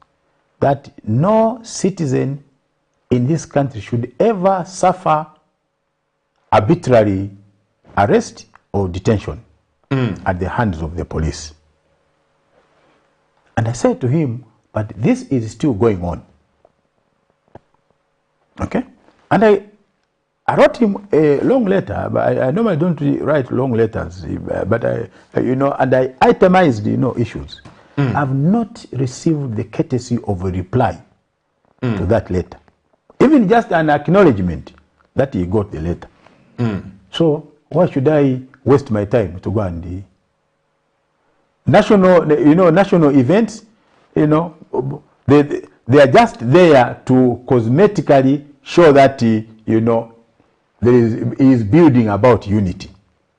that no citizen in this country should ever suffer arbitrary arrest or detention at the hands of the police. And I said to him, but this is still going on. Okay? And I wrote him a long letter, but I normally don't write long letters, but and I itemized, issues. I've not received the courtesy of a reply to that letter. Even just an acknowledgement that he got the letter. So why should I waste my time to go and national events, they are just there to cosmetically show that he is building about unity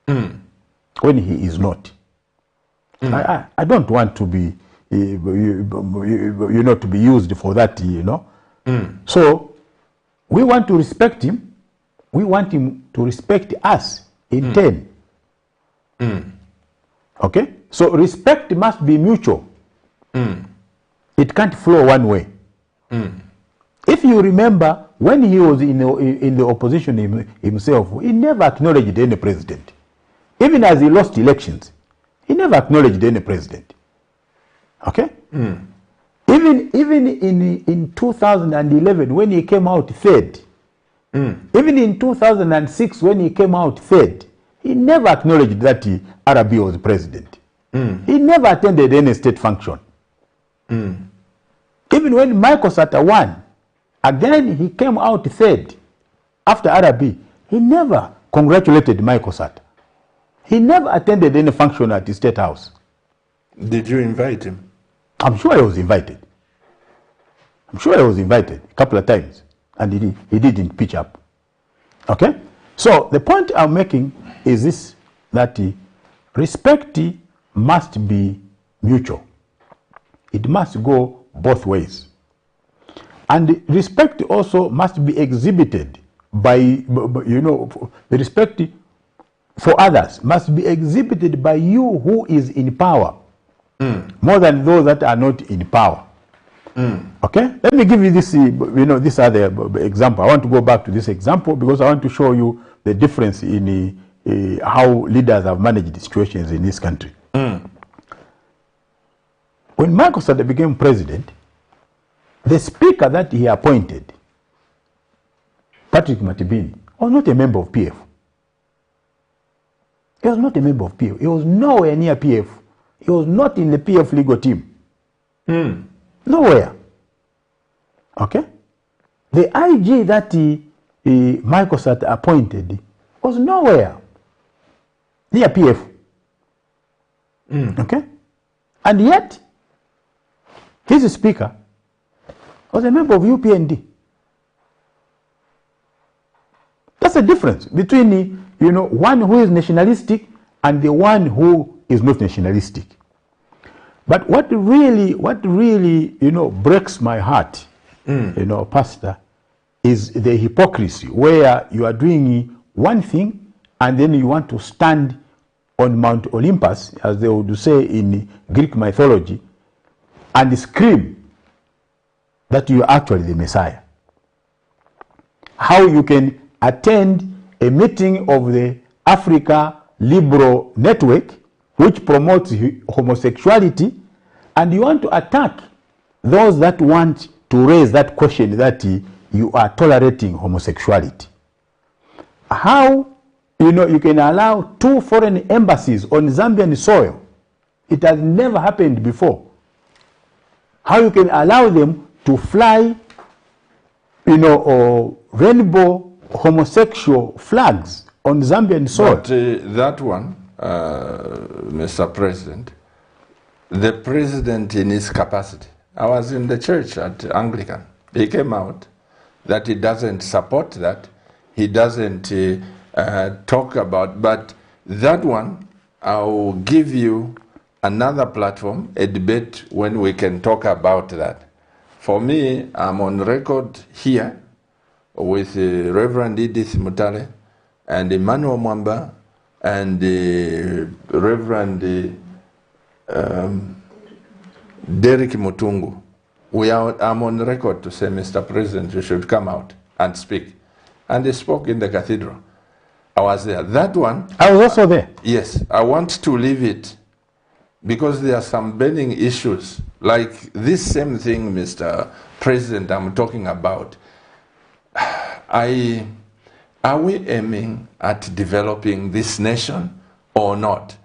when he is not. I don't want to be to be used for that, So we want to respect him. We want him to respect us in turn. Okay? So respect must be mutual. It can't flow one way. If you remember, when he was in the opposition himself, he never acknowledged any president. Even as he lost elections, he never acknowledged any president. Okay? Even in 2011, when he came out third, even in 2006, when he came out third, he never acknowledged that Arabi was president. He never attended any state function. Even when Michael Sata won, again he came out third after Arabi. He never congratulated Michael Sata. He never attended any function at the State House. Did you invite him? I'm sure he was invited. I'm sure he was invited a couple of times, and he didn't pitch up. Okay? So the point I'm making is this, that respect must be mutual. It must go both ways. And respect also must be exhibited by, the respect for others must be exhibited by you who is in power, more than those that are not in power. Okay? Let me give you this, this other example. I want to go back to this example because I want to show you the difference in how leaders have managed the situations in this country. When Michael Sata became president, the speaker that he appointed, Patrick Matibini, was not a member of PF. He was not a member of PF. He was nowhere near PF. He was not in the PF legal team. Nowhere. Okay? The IG that Michael Sata appointed was nowhere near PF. Okay? And yet, his speaker was a member of UPND. That's the difference between one who is nationalistic and the one who is not nationalistic. But what really breaks my heart, Pastor, is the hypocrisy where you are doing one thing and then you want to stand on Mount Olympus, as they would say in Greek mythology, and scream that you are actually the Messiah. How you can attend a meeting of the Africa Liberal Network, which promotes homosexuality, and you want to attack those that want to raise that question that you are tolerating homosexuality. How you can allow 2 foreign embassies on Zambian soil? It has never happened before. How you can allow them to fly, rainbow homosexual flags on Zambian soil? But that one, Mr. President, the president in his capacity, I was in the church at Anglican. He came out that he doesn't support that. He doesn't talk about, but that one, I'll give you another platform, a debate when we can talk about that. For me, I'm on record here with Reverend Edith Mutale and Emmanuel Mwamba and Reverend Derek Mutungu. I'm on record to say, Mr. President, you should come out and speak. And they spoke in the cathedral. I was there. That one... I was also there. Yes. I want to leave it because there are some burning issues. Like this same thing, Mr. President, I'm talking about. Are we aiming at developing this nation or not?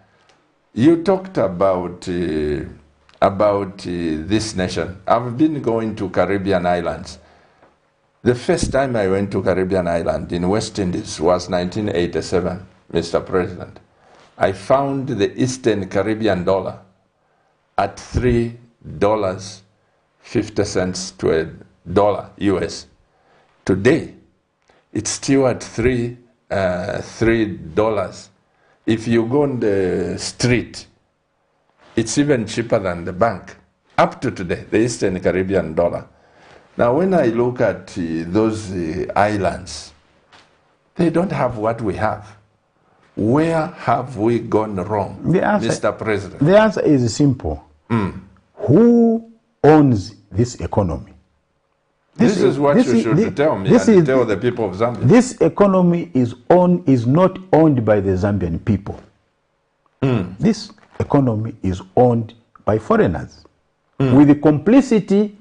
You talked about this nation. I've been going to Caribbean islands. The first time I went to Caribbean island in West Indies was 1987, Mr. President. I found the Eastern Caribbean dollar at $3.50 to a dollar US. Today, it's still at $3. If you go on the street, it's even cheaper than the bank. Up to today, the Eastern Caribbean dollar. Now, when I look at those islands, they don't have what we have. Where have we gone wrong, Mr. President? The answer is simple. Who owns this economy? This is what you should tell me and tell the people of Zambia. This economy is not owned by the Zambian people. This economy is owned by foreigners with the complicity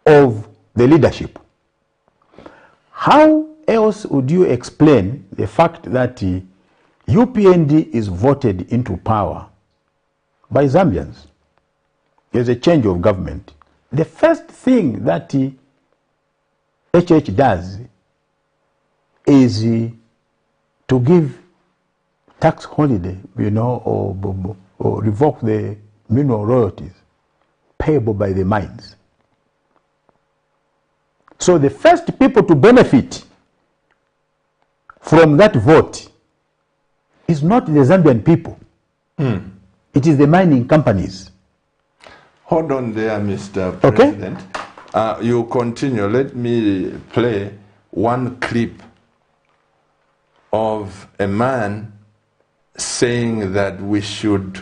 of the leadership. How else would you explain the fact that UPND is voted into power by Zambians? There's a change of government. The first thing that HH does is to give tax holiday, or revoke the mineral royalties payable by the mines. So the first people to benefit from that vote is not the Zambian people. It is the mining companies. Hold on there, Mr. President. Okay? You continue. Let me play one clip of a man saying that we should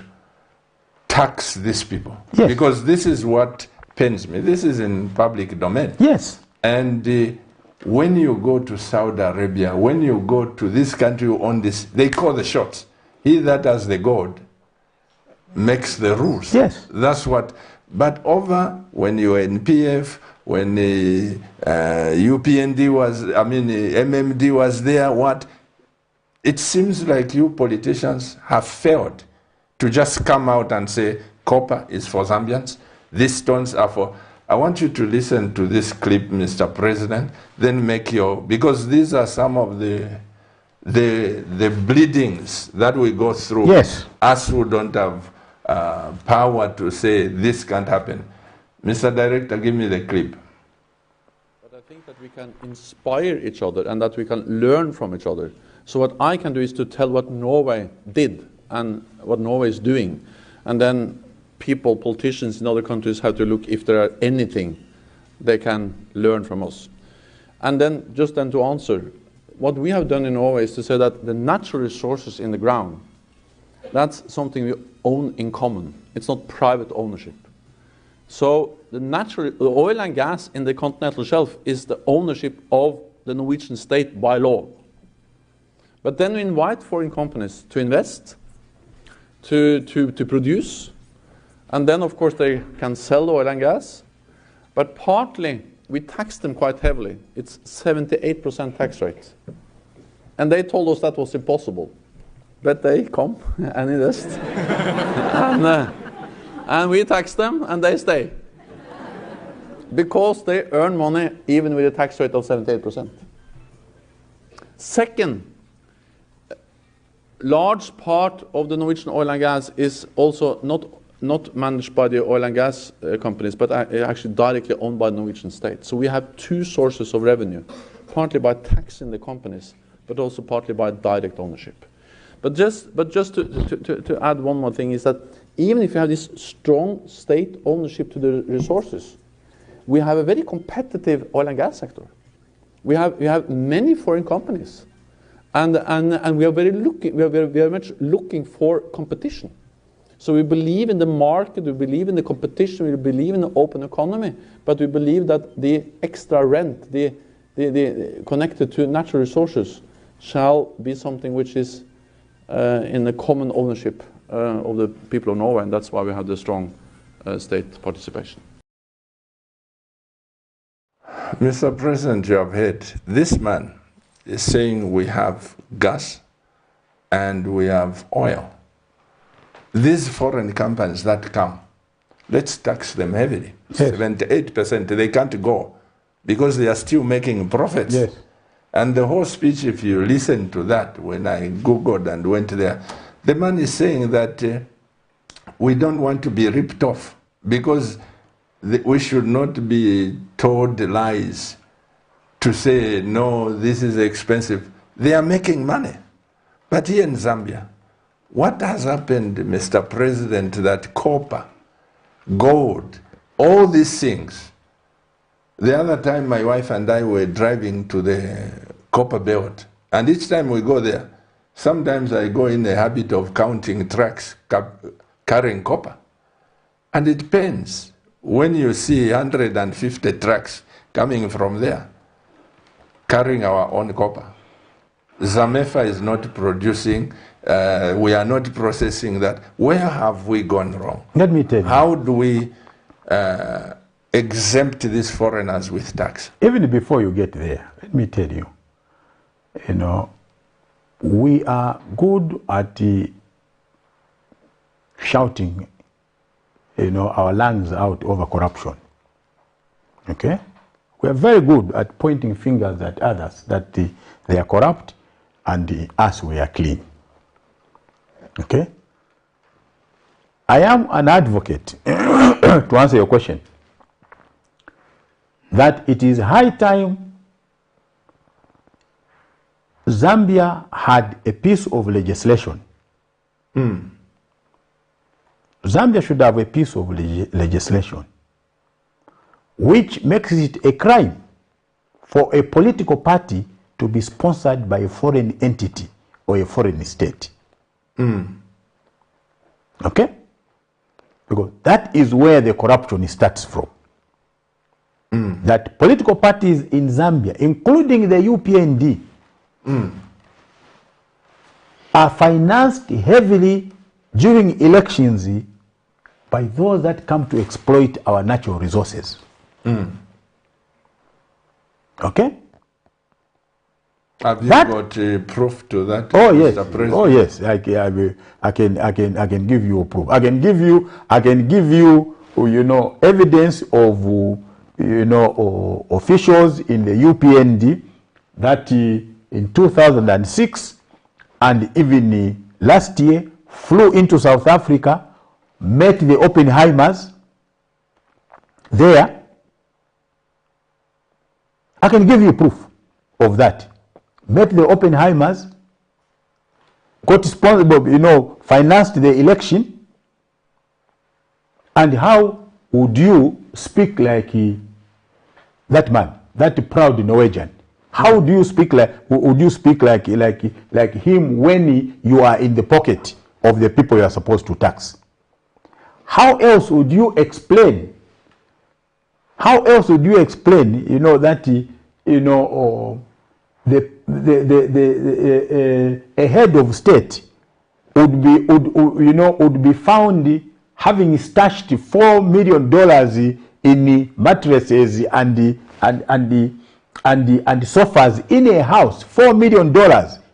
tax these people. Yes. Because this is what pains me. This is in public domain. Yes. And when you go to Saudi Arabia, when you go to this country who own this, they call the shots. He that has the gold makes the rules. Yes. That's what. But over when you were in PF, when UPND was, MMD was there, it seems like you politicians have failed to just come out and say, copper is for Zambians, these stones are for... I want you to listen to this clip, Mr. President, then make your... Because these are some of the bleedings that we go through. Yes. Us who don't have power to say this can't happen. Mr. Director, give me the clip. But I think that we can inspire each other and that we can learn from each other. So what I can do is to tell what Norway did and what Norway is doing. And then people, politicians in other countries have to look if there are anything they can learn from us. And then, just then to answer, what we have done in Norway is to say that the natural resources in the ground, that's something we own in common. It's not private ownership. So the oil and gas in the continental shelf is the ownership of the Norwegian state by law. But then we invite foreign companies to invest, to produce, and then of course they can sell oil and gas. But partly we tax them quite heavily. It's 78% tax rate. And they told us that was impossible. But they come and invest. and we tax them and they stay. Because they earn money even with a tax rate of 78%. Second, large part of the Norwegian oil and gas is also not managed by the oil and gas companies, but actually directly owned by the Norwegian state. So we have two sources of revenue, partly by taxing the companies, but also partly by direct ownership. But just to add one more thing is that even if you have this strong state ownership to the resources, we have a very competitive oil and gas sector. We have many foreign companies, and we are very much looking for competition. So we believe in the market, we believe in the competition, we believe in the open economy, but we believe that the extra rent, the connected to natural resources, shall be something which is in the common ownership of the people of Norway, and that's why we have the strong state participation. Mr. President, you have heard, this man is saying we have gas and we have oil. These foreign companies that come, let's tax them heavily. Yes. 78%, they can't go. because they are still making profits. Yes. And the whole speech, if you listen to that, when I Googled and went there, the man is saying that we don't want to be ripped off because we should not be told lies to say, no, this is expensive. They are making money. But here in Zambia, what has happened, Mr. President, that copper, gold, all these things. The other time my wife and I were driving to the copper belt, and each time we go there, sometimes I go in the habit of counting trucks carrying copper. And it pains when you see 150 trucks coming from there, carrying our own copper. Zamefa is not producing, we are not processing that. Where have we gone wrong? Let me tell you. How do we exempt these foreigners with tax? Even before you get there, let me tell you, you know, we are good at shouting, you know, our lungs out over corruption. Okay? We are very good at pointing fingers at others that they are corrupt and us, we are clean. Okay? I am an advocate, to answer your question, that it is high time Zambia had a piece of legislation. Zambia should have a piece of legislation which makes it a crime for a political party to be sponsored by a foreign entity or a foreign state. Okay? Because that is where the corruption starts from. That political parties in Zambia, including the UPND, are financed heavily during elections by those that come to exploit our natural resources. Okay? Have you got proof to that, oh yes, Mr. President? oh yes, I can give you a proof. I can give you, you know, evidence of, you know, officials in the UPND that in 2006 and even last year flew into South Africa, met the Oppenheimers there. I can give you proof of that. Met the Oppenheimers, got responsible, you know, financed the election. And how would you speak like that man, that proud Norwegian? How do you speak like, would you speak like him when you are in the pocket of the people you are supposed to tax? How else would you explain? How else would you explain, you know, that, you know, a head of state would be found having stashed $4 million in mattresses and sofas in a house? $4 million,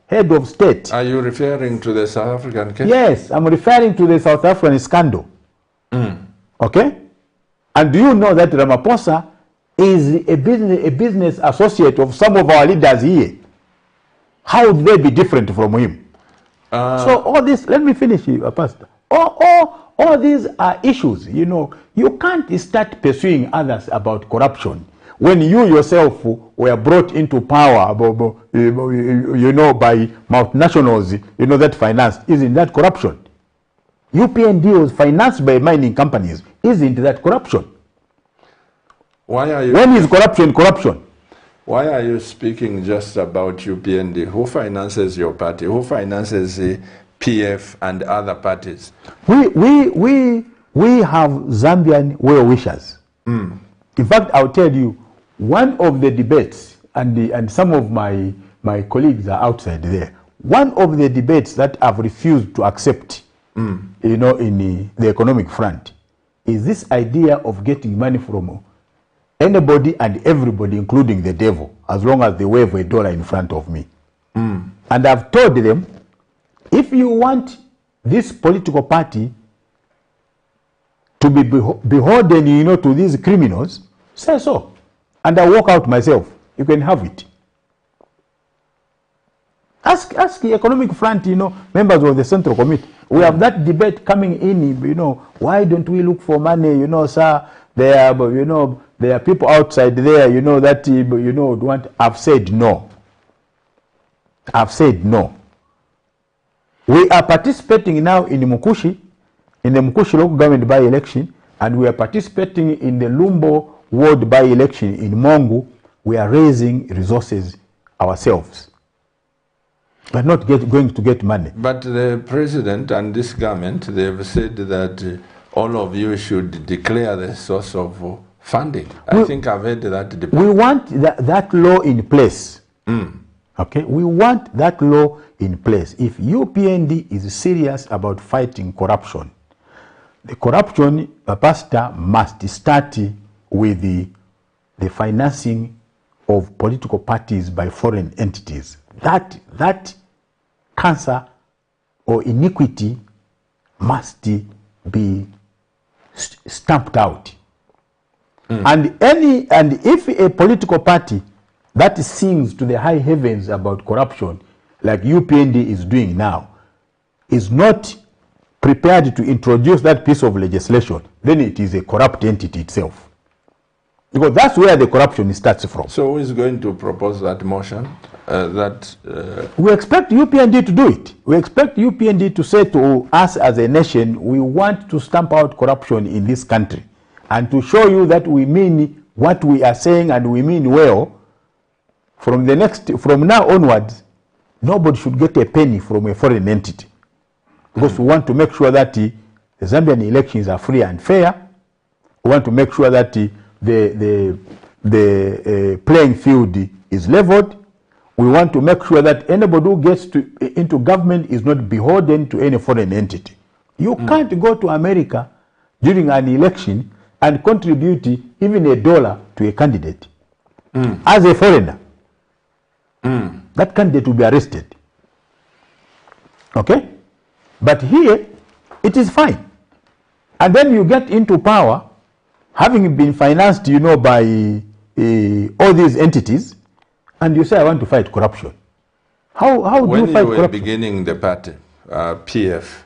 head of state. Are you referring to the South African case? Yes, I'm referring to the South African scandal. Okay? And do you know that Ramaphosa is a business associate of some of our leaders here? How would they be different from him? So all this, let me finish, Pastor. All these are issues, you know. You can't start pursuing others about corruption when you yourself were brought into power, you know, by multinationals, you know, that financed. Isn't that corruption? UPND was financed by mining companies. Isn't that corruption? Why are you? When is corruption? Why are you speaking just about UPND? Who finances your party? Who finances the PF and other parties? We have Zambian well-wishers. In fact, I'll tell you, one of the debates, and some of my colleagues are outside there, one of the debates that I've refused to accept, you know, in the economic front, is this idea of getting money from anybody and everybody, including the devil, as long as they wave a dollar in front of me. And I've told them, if you want this political party to be beholden, you know, to these criminals, say so. and I walk out myself. You can have it. Ask the economic front, members of the Central Committee. We have that debate coming in, why don't we look for money, sir, there are people outside there, that, would want. I've said no. I've said no. We are participating now in the Mukushi local government by-election, and we are participating in the Lumbo ward by-election in Mongu. We are raising resources ourselves. We're not going to get money. But the president and this government, they've said that all of you should declare the source of funding. I think I've heard that debate. We want that law in place. Okay, we want that law in place. If UPND is serious about fighting corruption, the corruption pastor must start with the financing of political parties by foreign entities. That cancer or iniquity must be stamped out. And if a political party that sings to the high heavens about corruption, like UPND is doing now, is not prepared to introduce that piece of legislation, then it is a corrupt entity itself. Because that's where the corruption starts from. So who is going to propose that motion? We expect UPND to do it. We expect UPND to say to us as a nation, we want to stamp out corruption in this country, and to show you that we mean what we are saying, and we mean well. From now onwards, nobody should get a penny from a foreign entity, because we want to make sure that the Zambian elections are free and fair. We want to make sure that the playing field is leveled. We want to make sure that anybody who gets into government is not beholden to any foreign entity. You can't go to America during an election and contribute even $1 to a candidate as a foreigner. That candidate will be arrested. Okay? But here, it is fine. And then you get into power, having been financed, by all these entities, and you say, I want to fight corruption. How do you fight corruption? When you were beginning the party, PF,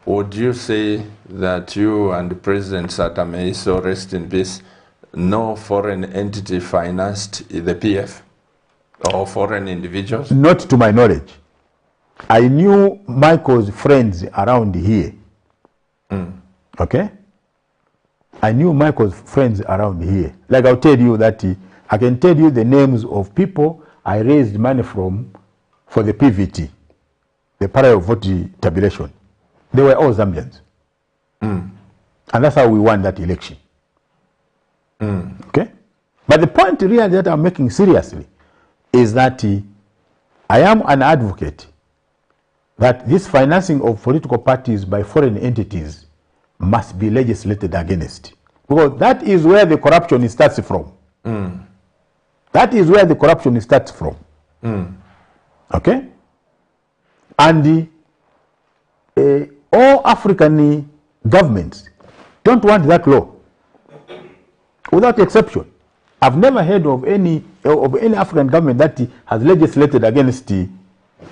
would you say that you and President Satameiso, rest in peace, no foreign entity financed the PF or foreign individuals? Not to my knowledge. I knew Michael's friends around here. Okay? I knew Michael's friends around here. Like I'll tell you that I can tell you the names of people I raised money from for the PVT, the parallel vote tabulation. They were all Zambians. And that's how we won that election. Okay? But the point really that I'm making seriously is that I am an advocate that this financing of political parties by foreign entities must be legislated against. Because that is where the corruption starts from. That is where the corruption starts from. Okay? And all African governments don't want that law, without exception. I've never heard of any African government that has legislated against the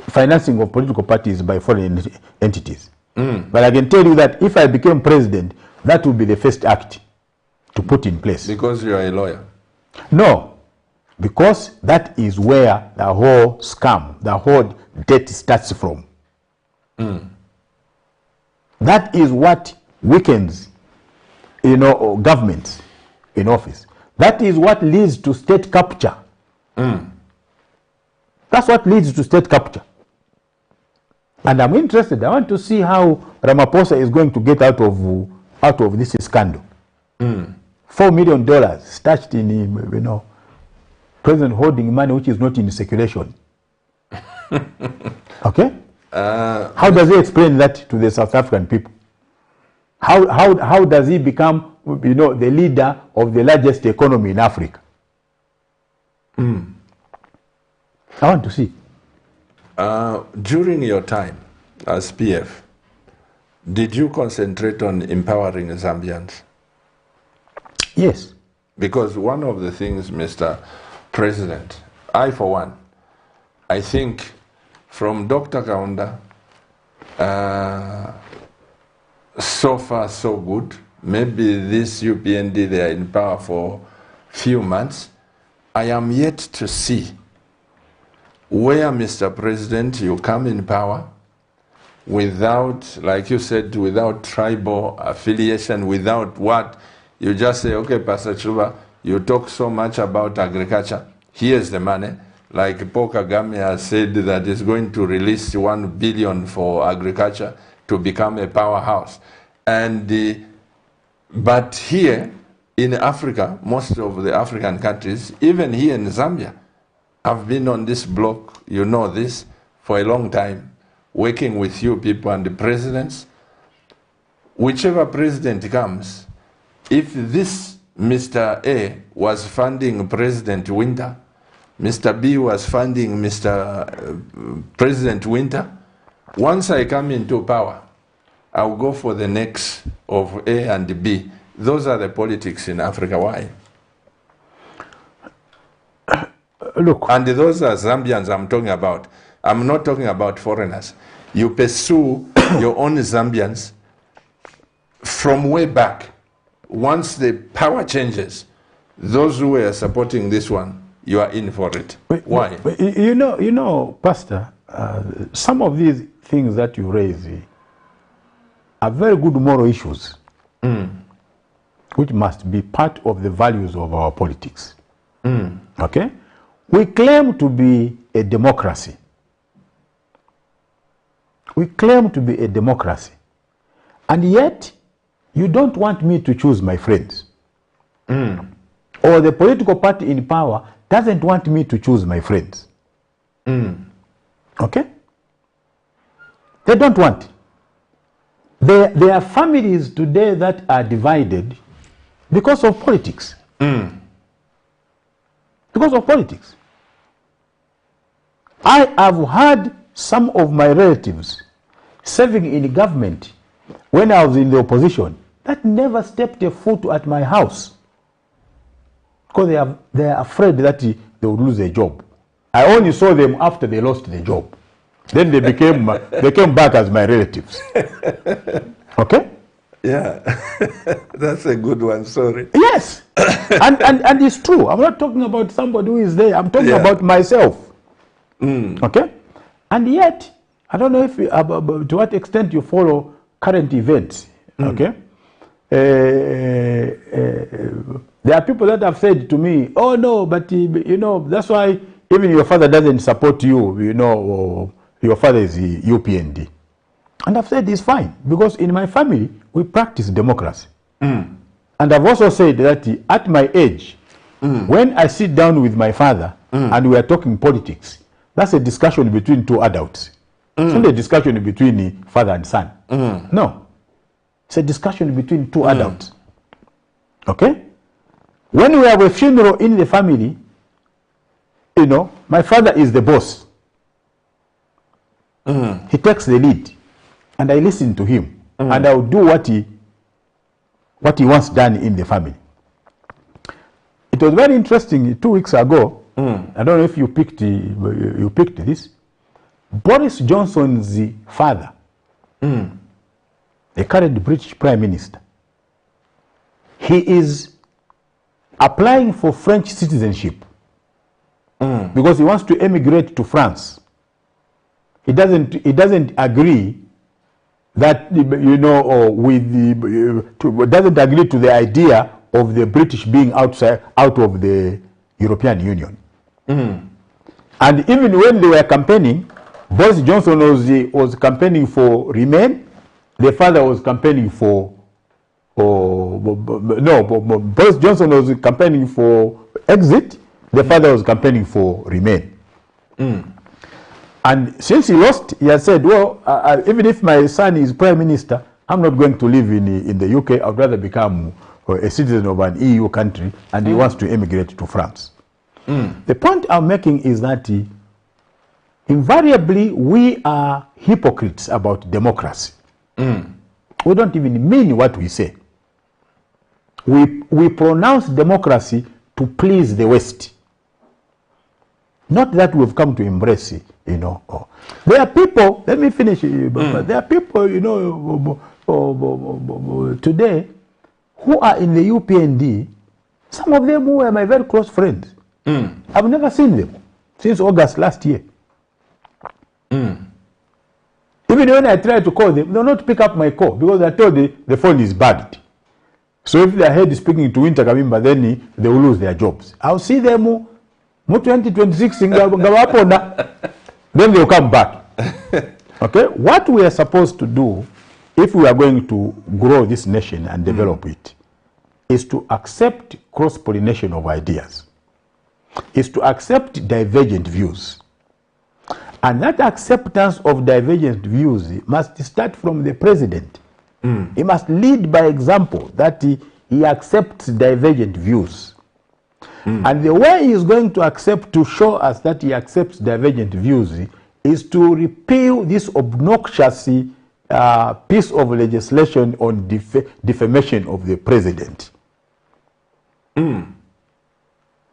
financing of political parties by foreign entities. But I can tell you that if I became president, that would be the first act to put in place. Because you are a lawyer? No, because that is where the whole scam, the whole debt starts from. That is what weakens, governments in office. That is what leads to state capture. That's what leads to state capture. And I'm interested. I want to see how Ramaphosa is going to get out of this scandal. $4 million stashed in, president holding money which is not in circulation. Okay? How does he explain that to the South African people? How does he become, the leader of the largest economy in Africa? I want to see. During your time as PF, did you concentrate on empowering Zambians? Yes. Because one of the things, Mr. President, I for one, I think from Dr. Kaunda, so far so good. Maybe this UPND, they are in power for few months. I am yet to see where, Mr. President, you come in power without, like you said, without tribal affiliation, without what, you just say, okay, Pastor Chuba, you talk so much about agriculture, here's the money. Like Paul Kagame has said that he's going to release 1 billion for agriculture to become a powerhouse. And but here in Africa, most of the African countries, even here in Zambia, I've been on this block, you know this, for a long time, working with you people and the presidents. Whichever president comes, if this Mr. A was funding President WYNTER, Mr. B was funding Mr. President WYNTER, once I come into power, I'll go for the next of A and B. Those are the politics in Africa. Why? Look. And those are Zambians I'm talking about. I'm not talking about foreigners. You pursue your own Zambians from way back. Once the power changes, those who were supporting this one, you are in for it. Why? You know, Pastor, some of these things that you raise are very good moral issues, which must be part of the values of our politics. Okay? We claim to be a democracy. We claim to be a democracy. And yet, you don't want me to choose my friends. Or the political party in power doesn't want me to choose my friends. Okay? They don't want. There are families today that are divided because of politics. Because of politics. I have had some of my relatives serving in government when I was in the opposition that never stepped a foot at my house because they are afraid that they would lose their job. I only saw them after they lost their job. Then they came back as my relatives. Okay? Yeah, that's a good one, sorry. Yes, and it's true. I'm not talking about somebody who is there. I'm talking about myself. Okay? And yet, I don't know if to what extent you follow current events. Okay? There are people that have said to me, oh no, but you know, that's why even your father doesn't support you, you know, or your father is the UPND. And I've said it's fine, because in my family, we practice democracy. And I've also said that at my age, when I sit down with my father and we are talking politics, that's a discussion between two adults. It's not a discussion between father and son. No. It's a discussion between two adults. Okay? When we have a funeral in the family, you know, my father is the boss. He takes the lead. And I listen to him. And I will do what he wants done in the family. It was very interesting 2 weeks ago. I don't know if you picked this. Boris Johnson's father, the current British Prime Minister, he is applying for French citizenship because he wants to emigrate to France. He doesn't agree that, you know, doesn't agree to the idea of the British being out of the European Union. And even when they were campaigning, Boris Johnson was campaigning for Remain. The father was campaigning for Boris Johnson was campaigning for Exit. The father was campaigning for Remain. And since he lost, he has said, well, even if my son is Prime Minister, I'm not going to live in the UK. I'd rather become a citizen of an EU country, and he wants to emigrate to France. The point I'm making is that invariably we are hypocrites about democracy. We don't even mean what we say. We pronounce democracy to please the West. Not that we've come to embrace it, you know. There are people, let me finish, there are people, you know, today who are in the UPND, some of them who are my very close friends. I've never seen them since August last year. Even when I try to call them, they'll not pick up my call because I told the phone is bugged. So if they are heard speaking to WYNTER KABIMBA, then they will lose their jobs. I'll see them in 2026, then they'll come back. Okay? What we are supposed to do, if we are going to grow this nation and develop it, is to accept cross-pollination of ideas, is to accept divergent views. And that acceptance of divergent views must start from the president. He must lead by example, that he accepts divergent views. And the way he is going to accept, to show us that he accepts divergent views, is to repeal this obnoxious piece of legislation on defamation of the president.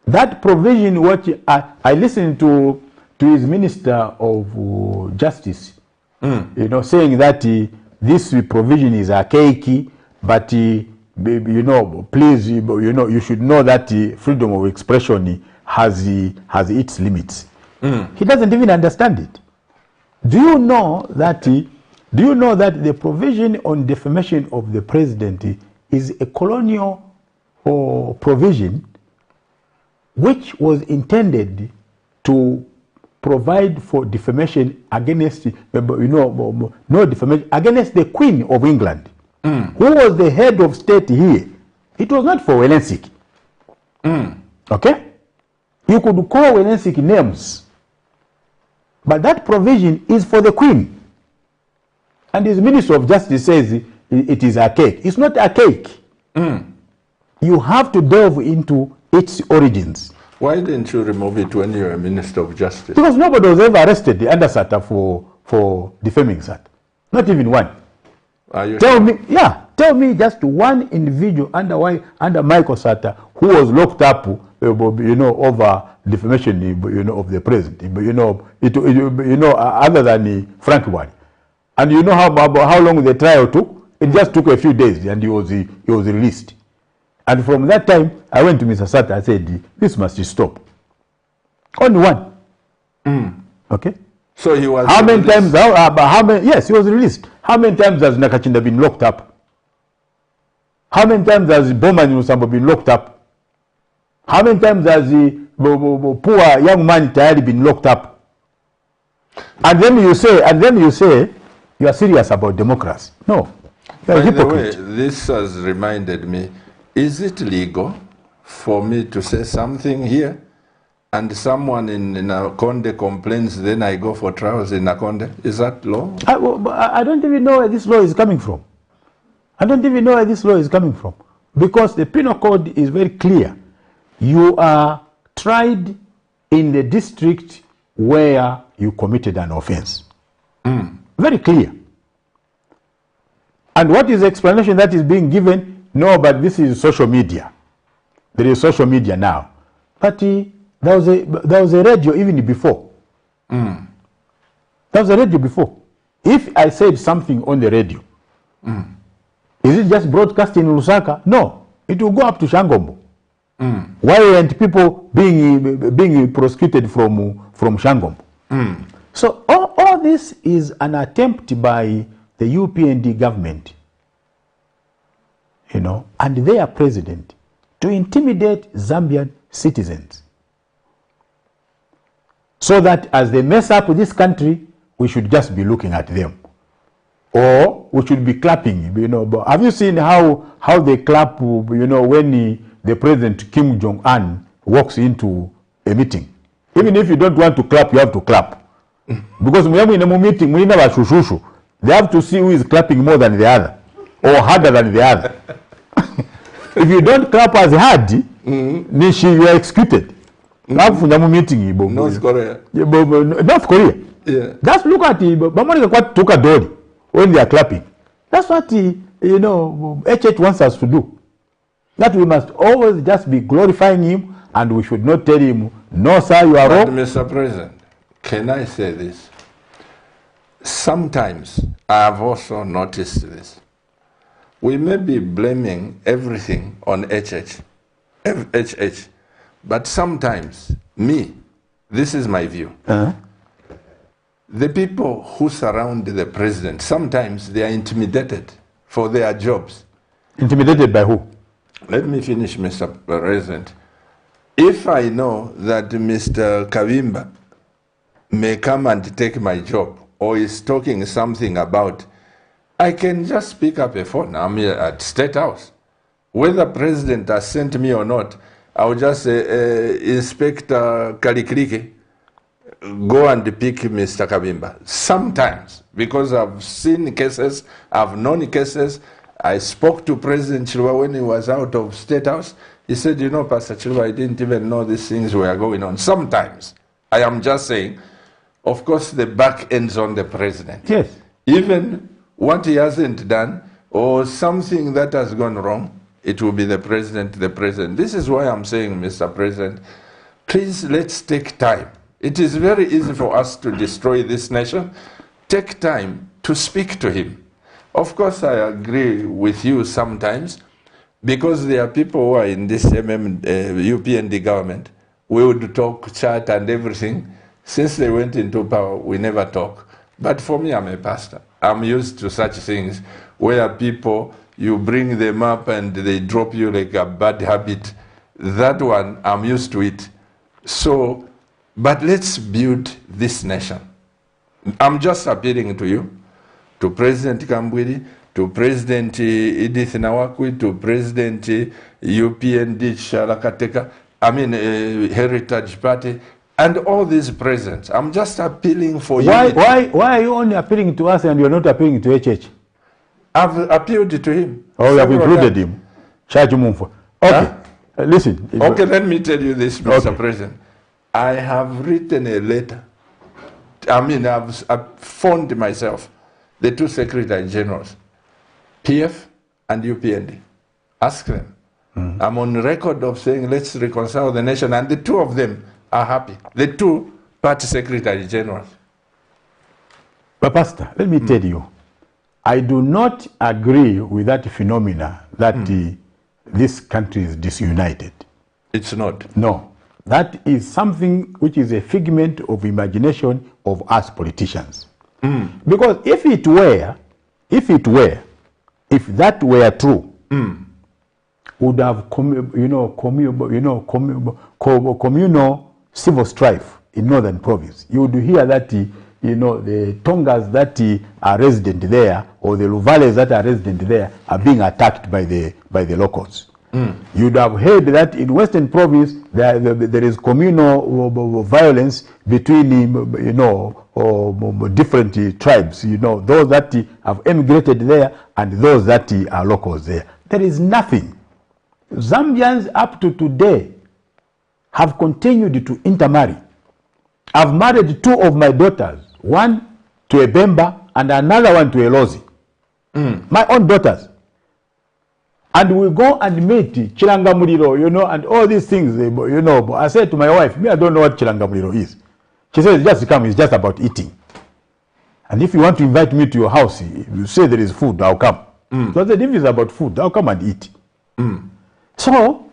That provision, what I listened to his Minister of Justice, you know, saying that this provision is archaic, but you know, please, you know, you should know that freedom of expression has its limits. He doesn't even understand it. Do you know that the provision on defamation of the president is a colonial provision which was intended to provide for defamation against, you know, no defamation, against the Queen of England, who was the head of state here. It was not for Welensik. Okay? You could call Welensik names, but that provision is for the Queen. And his Minister of Justice says it is archaic. It's not archaic. You have to delve into its origins. Why didn't you remove it when you were Minister of Justice? Because nobody was ever arrested under SATA for defaming SATA. Not even one. Are you tell me, yeah, tell me just one individual under Michael SATA who was locked up, you know, over defamation, you know, of the president. You know, other than Frank Ward. And you know how long the trial took? It just took a few days, and he was released. And from that time, I went to Mr. Sata. I said, this must stop. Only one. Okay? So he was how many times, how many, yes, he was released. How many times has Nakachinda been locked up? How many times has Bowman Musambo been locked up? How many times has the poor young man Tayari been locked up? And then you say, you are serious about democracy. No. You are a hypocrite. By the way, this has reminded me, is it legal for me to say something here and someone in Nakonde complains, then I go for trials in Nakonde? Is that law? I don't even know where this law is coming from. I don't even know where this law is coming from. Because the penal code is very clear. You are tried in the district where you committed an offense. Very clear. And what is the explanation that is being given? No, but this is social media. There is social media now. But there was a radio even before. There was a radio before. If I said something on the radio, is it just broadcast in Lusaka? No. It will go up to Shangombo. Why aren't people being prosecuted from Shangombo? So all this is an attempt by the UPND government, you know, and their president to intimidate Zambian citizens. So that as they mess up this country, we should just be looking at them. Or we should be clapping, you know. But have you seen how they clap, you know, when the president Kim Jong-un walks into a meeting? Even if you don't want to clap, you have to clap. Because when we're in a meeting, we never shushu. They have to see who is clapping more than the other, or harder than the other. If you don't clap as hard, you are executed. North Korea. North Korea. Yeah. Just look at it. When they are clapping. That's what you know, HH wants us to do. That we must always just be glorifying him, and we should not tell him, no, sir, you are wrong. Mr. President, can I say this? Sometimes I have also noticed this. We may be blaming everything on HH, but sometimes, this is my view. The people who surround the president, sometimes they are intimidated for their jobs. Intimidated by who? Let me finish, Mr. President. If I know that Mr. KABIMBA may come and take my job, or is talking something about, I can just pick up a phone. I'm here at State House. Whether President has sent me or not, I'll just say, Inspector Kalikrike, go and pick Mr. KABIMBA. Sometimes, because I've seen cases, I've known cases. I spoke to President Chilwa when he was out of State House. He said, you know, Pastor Chilwa, I didn't even know these things were going on. Sometimes, I am just saying, of course, the back ends on the president. Yes. Even what he hasn't done or something that has gone wrong, it will be the president, the president. This is why I'm saying, Mr. President, please let's take time. It is very easy for us to destroy this nation. Take time to speak to him. Of course, I agree with you sometimes, because there are people who are in this UPND government. We would talk, chat, and everything. Since they went into power, we never talk. But for me, I'm a pastor. I'm used to such things where people, you bring them up and they drop you like a bad habit. That one, I'm used to it. So, but let's build this nation. I'm just appealing to you, to President Kambwiri, to President Edith Nawakwi, to President UPND Shalakateka, Heritage Party, and all these presidents. I'm just appealing for you. Why are you only appealing to us and you're not appealing to HH? I've appealed to him. Oh, you have included him. Charge him for. Okay, listen. Okay, let me tell you this, Mr. President. I have written a letter. I've phoned myself, the two Secretary Generals, PF and UPND. Ask them. I'm on record of saying, let's reconcile the nation, and the two of them are happy. The two party Secretary Generals. But Pastor, let me tell you, I do not agree with that phenomena that this country is disunited. It's not. No. That is something which is a figment of imagination of us politicians. Because if that were true, would have communal civil strife in Northern Province. You would hear that the Tongas that are resident there, or the Luvales that are resident there, are being attacked by the locals. You'd have heard that in Western Province there is communal violence between different tribes. Those that have emigrated there and those that are locals there. There is nothing. Zambians up to today have continued to intermarry. I've married two of my daughters, one to a Bemba and another one to a Lozi. My own daughters. And we go and meet Chilangamuliro, and all these things, I said to my wife, I don't know what Chilangamuliro is. She says, just come, it's just about eating. And if you want to invite me to your house, if you say there is food, I'll come. So I said, if it's about food, I'll come and eat. So,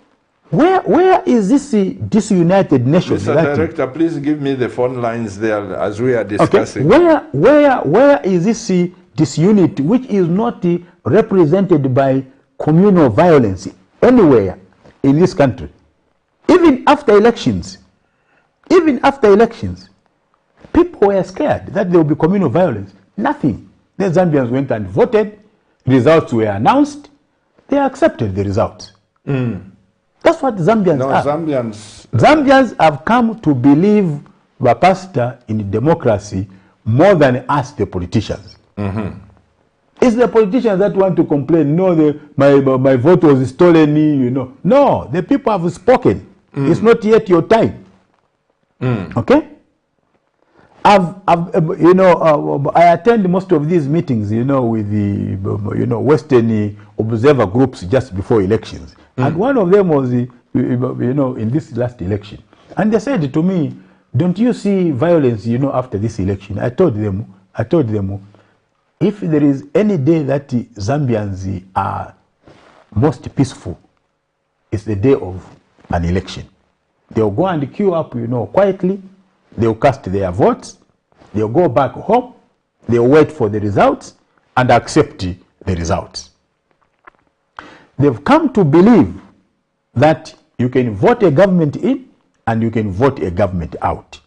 where is this disunited nation? Mr. Director, please give me the phone lines there as we are discussing. Okay. Where is this disunity which is not represented by communal violence anywhere in this country? Even after elections, people were scared that there will be communal violence. Nothing. The Zambians went and voted. Results were announced. They accepted the results. That's what Zambians are. Zambians have come to believe the pastor in democracy more than us, the politicians. It's the politicians that want to complain. No, my vote was stolen. No, the people have spoken. It's not yet your time. Okay? I attend most of these meetings, with the, Western observer groups just before elections. And one of them was, in this last election. And they said to me, don't you see violence, after this election? I told them, if there is any day that Zambians are most peaceful, it's the day of an election. They'll go and queue up, quietly. They'll cast their votes. They'll go back home. They'll wait for the results and accept the results. They've come to believe that you can vote a government in and you can vote a government out.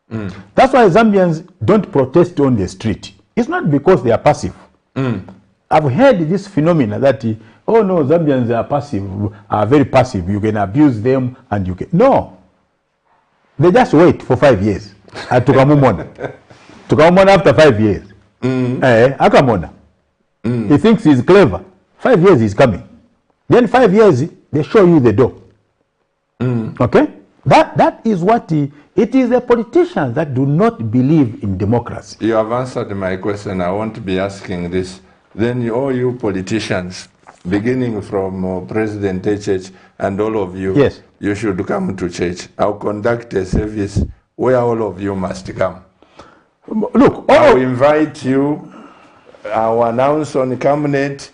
That's why Zambians don't protest on the street. It's not because they are passive. I've heard this phenomena that, oh no, Zambians are passive, are very passive. You can abuse them and you can... No. They just wait for 5 years. Tukamumona after 5 years. Akamona. He thinks he's clever. 5 years he's coming. Then 5 years, they show you the door. Okay? That is what it is the politicians that do not believe in democracy. You have answered my question. I want to be asking this. Then all you politicians, beginning from President HH and all of you, yes, you should come to church. I'll conduct a service where all of you must come. Look, I'll invite you. I'll announce on Cabinet.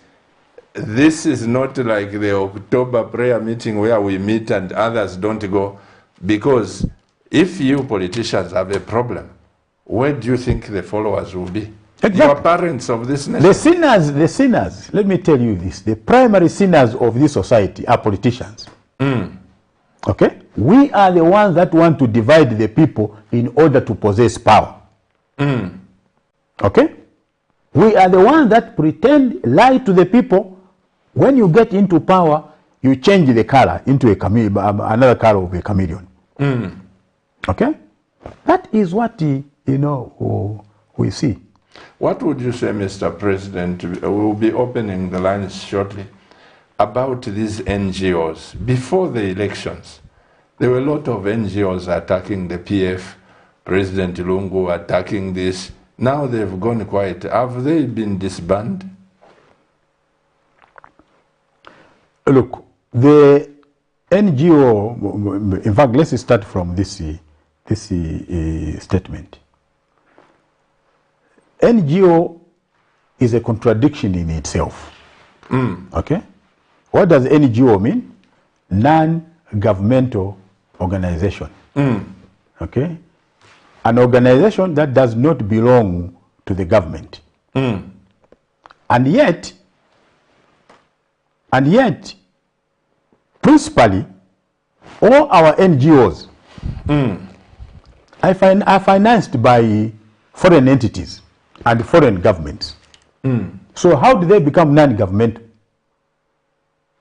This is not like the October prayer meeting where we meet and others don't go. Because if you politicians have a problem, where do you think the followers will be? Exactly. You are parents of this nation. The sinners, let me tell you this, the primary sinners of this society are politicians. Okay? We are the ones that want to divide the people in order to possess power. Okay? We are the ones that pretend, lie to the people. When you get into power, you change the color into another color of a chameleon. Okay? That is what, we see. What would you say, Mr. President, we will be opening the lines shortly, about these NGOs? Before the elections, there were a lot of NGOs attacking the PF, President Lungu attacking this. Now they've gone quiet. Have they been disbanded? Look, the NGO, in fact, let's start from this statement. NGO is a contradiction in itself. Okay? What does NGO mean? Non-governmental organization. Okay? An organization that does not belong to the government. And yet, principally, all our NGOs are financed by foreign entities and foreign governments. So how do they become non-governmental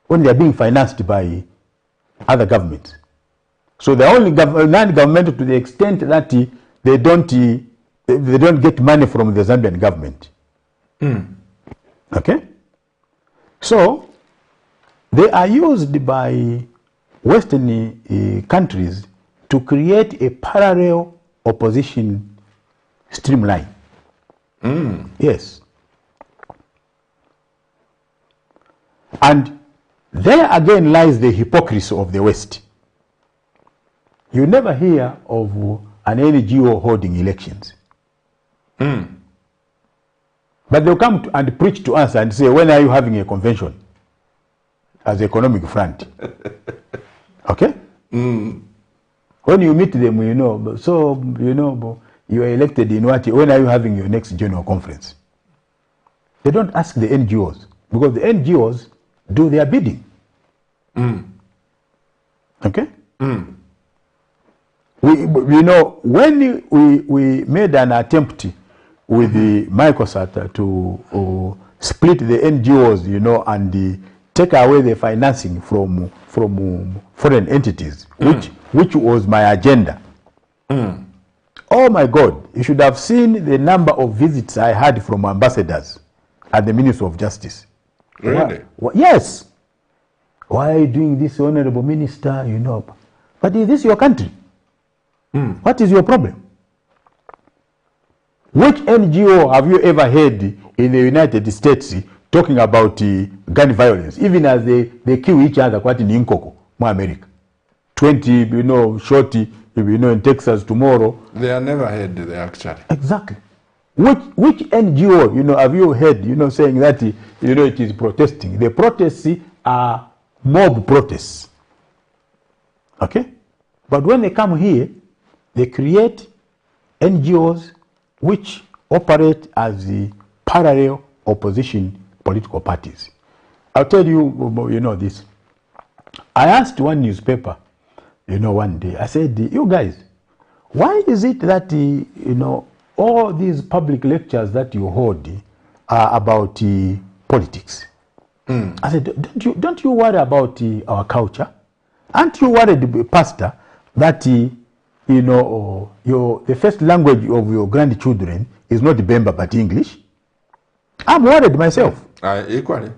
when they are being financed by other governments? So they are only non-governmental to the extent that they don't get money from the Zambian government. Okay? So they are used by Western countries to create a parallel opposition streamline. Yes. And there again lies the hypocrisy of the West. You never hear of an NGO holding elections. But they'll come and preach to us and say, when are you having a convention as economic front? Okay? When you meet them, you are elected in what? When are you having your next general conference? They don't ask the NGOs, because the NGOs do their bidding. Okay? When we made an attempt with the Microsat to split the NGOs, and take away the financing from foreign entities, which was my agenda. Oh my God, you should have seen the number of visits I had from ambassadors at the Ministry of Justice. Really? Yes. Why are you doing this, Honorable Minister? But is this your country? What is your problem? Which NGO have you ever heard in the United States talking about gun violence, even as they kill each other quite in Inkoko, America? 20, shot, in Texas tomorrow. They are never heard, they actually. Exactly. Which NGO, have you heard, saying that, it is protesting? The protests are mob protests. Okay? But when they come here, they create NGOs which operate as the parallel opposition political parties. I'll tell you, this. I asked one newspaper, one day, I said, you guys, why is it that, all these public lectures that you hold are about politics? I said, don't you worry about our culture? Aren't you worried, Pastor, that the first language of your grandchildren is not Bemba but English? I'm worried myself. Equally.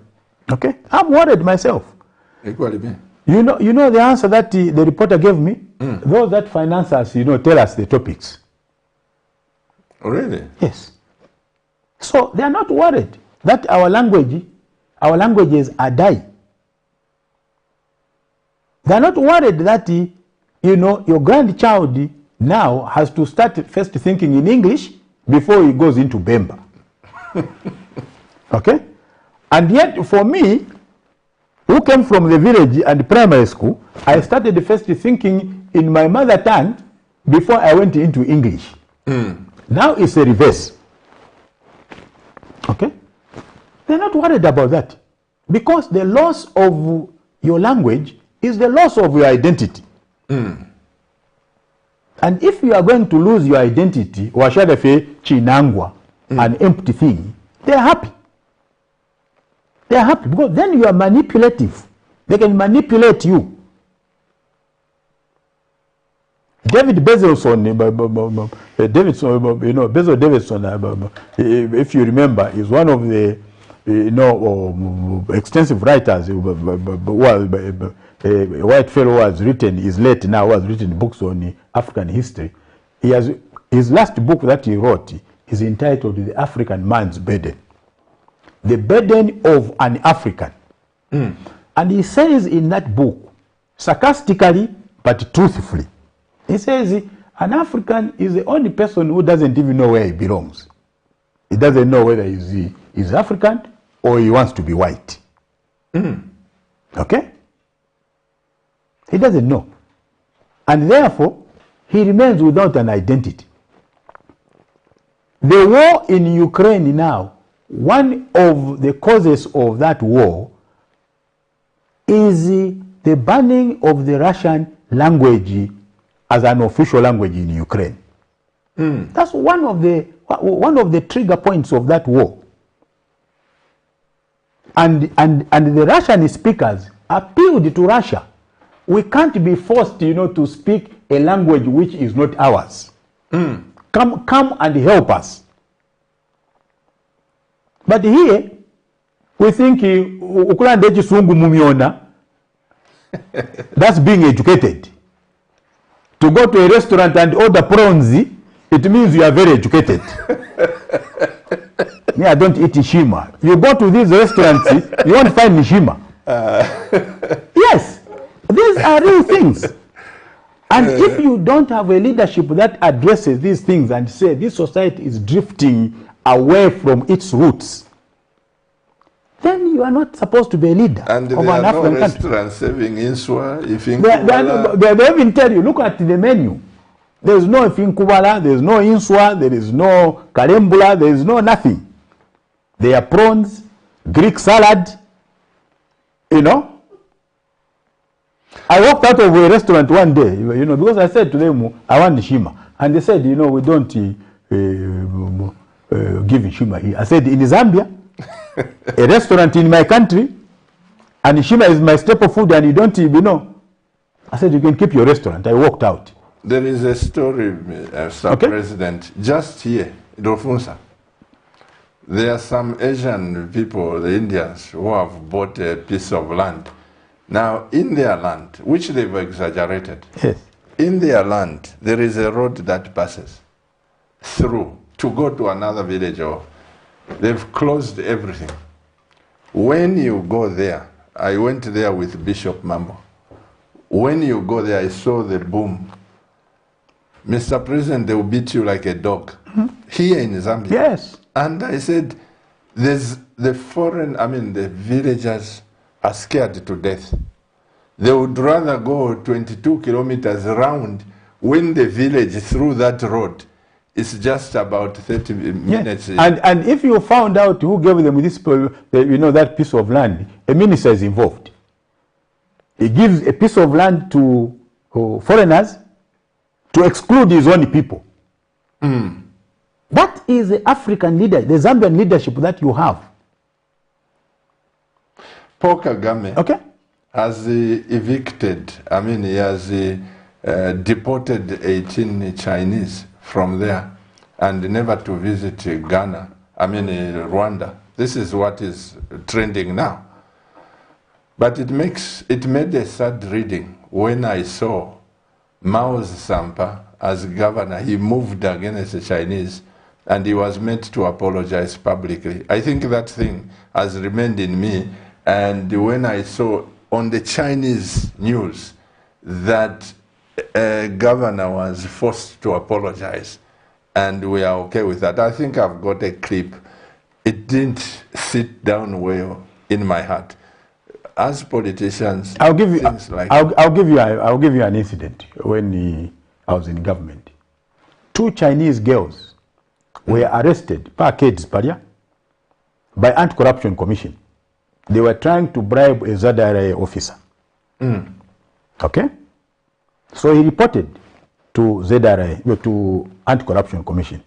Okay, I'm worried myself. Equally me. You know the answer that the reporter gave me? Those that finance us, tell us the topics. Really? Yes. So they are not worried that our languages are dying. They are not worried that your grandchild now has to start first thinking in English before he goes into Bemba. Okay? And yet for me, who came from the village and primary school, I started first thinking in my mother tongue before I went into English. Now it's a reverse. Okay? They're not worried about that. Because the loss of your language is the loss of your identity. And if you are going to lose your identity, washadafe chinangwa, an empty thing, they're happy. They're happy because then you are manipulative. They can manipulate you. David Bezelson, Bezel Davidson, if you remember, is one of the extensive writers. A white fellow who has written, is late now, who has written books on African history. His last book that he wrote is entitled The African Man's Burden. The burden of an African. And he says in that book, sarcastically but truthfully, he says an African is the only person who doesn't even know where he belongs. He doesn't know whether he's African or he wants to be white. Okay? He doesn't know. And therefore, he remains without an identity. The war in Ukraine now, one of the causes of that war is the banning of the Russian language as an official language in Ukraine. That's one of the trigger points of that war. And the Russian speakers appealed to Russia. We can't be forced, to speak a language which is not ours. Come and help us. But here, we think that's being educated. To go to a restaurant and order prawns, it means you are very educated. Me, I don't eat shima. You go to these restaurants, you won't find shima. Yes, these are real things. And if you don't have a leadership that addresses these things and say this society is drifting away from its roots, then you are not supposed to be a leader and of an African country. Restaurants serving inswa, they even tell you, look at the menu. There is no ifinkubala, there is no inswa, there is no karembula, there is no nothing. There are prawns, Greek salad, I walked out of a restaurant one day, because I said to them, I want shima. And they said, we don't give shima here. I said, in Zambia, a restaurant in my country, and shima is my staple food, and you don't, I said, you can keep your restaurant. I walked out. There is a story, Sir President, just here, Dofunsa. There are some Asian people, the Indians, who have bought a piece of land. Now, in their land, which they've exaggerated, yes, in their land, there is a road that passes through to go to another village, or they've closed everything. When you go there, I went there with Bishop Mambo. When you go there, I saw the boom. Mr. President, they will beat you like a dog. Here in Zambia. Yes. And I said, there's the villagers are scared to death. They would rather go 22 kilometers around when the village through that road is just about 30 minutes. And if you found out who gave them this, that piece of land, a minister is involved. He gives a piece of land to foreigners to exclude his own people. That is the African leader, the Zambian leadership that you have. Paul Kagame has evicted, he has deported 18 Chinese from there and never to visit Ghana, Rwanda. This is what is trending now. But it made a sad reading when I saw Mao's Sampa as governor. He moved against the Chinese and he was meant to apologize publicly. I think that thing has remained in me. And when I saw on the Chinese news that a governor was forced to apologize, and we are okay with that, I think I've got a clip. It didn't sit down well in my heart. As politicians, I'll give you an incident when I was in government. 2 Chinese girls were arrested by Anti-Corruption Commission. They were trying to bribe a ZRA officer. Okay? So he reported to ZRA, to Anti-Corruption Commission.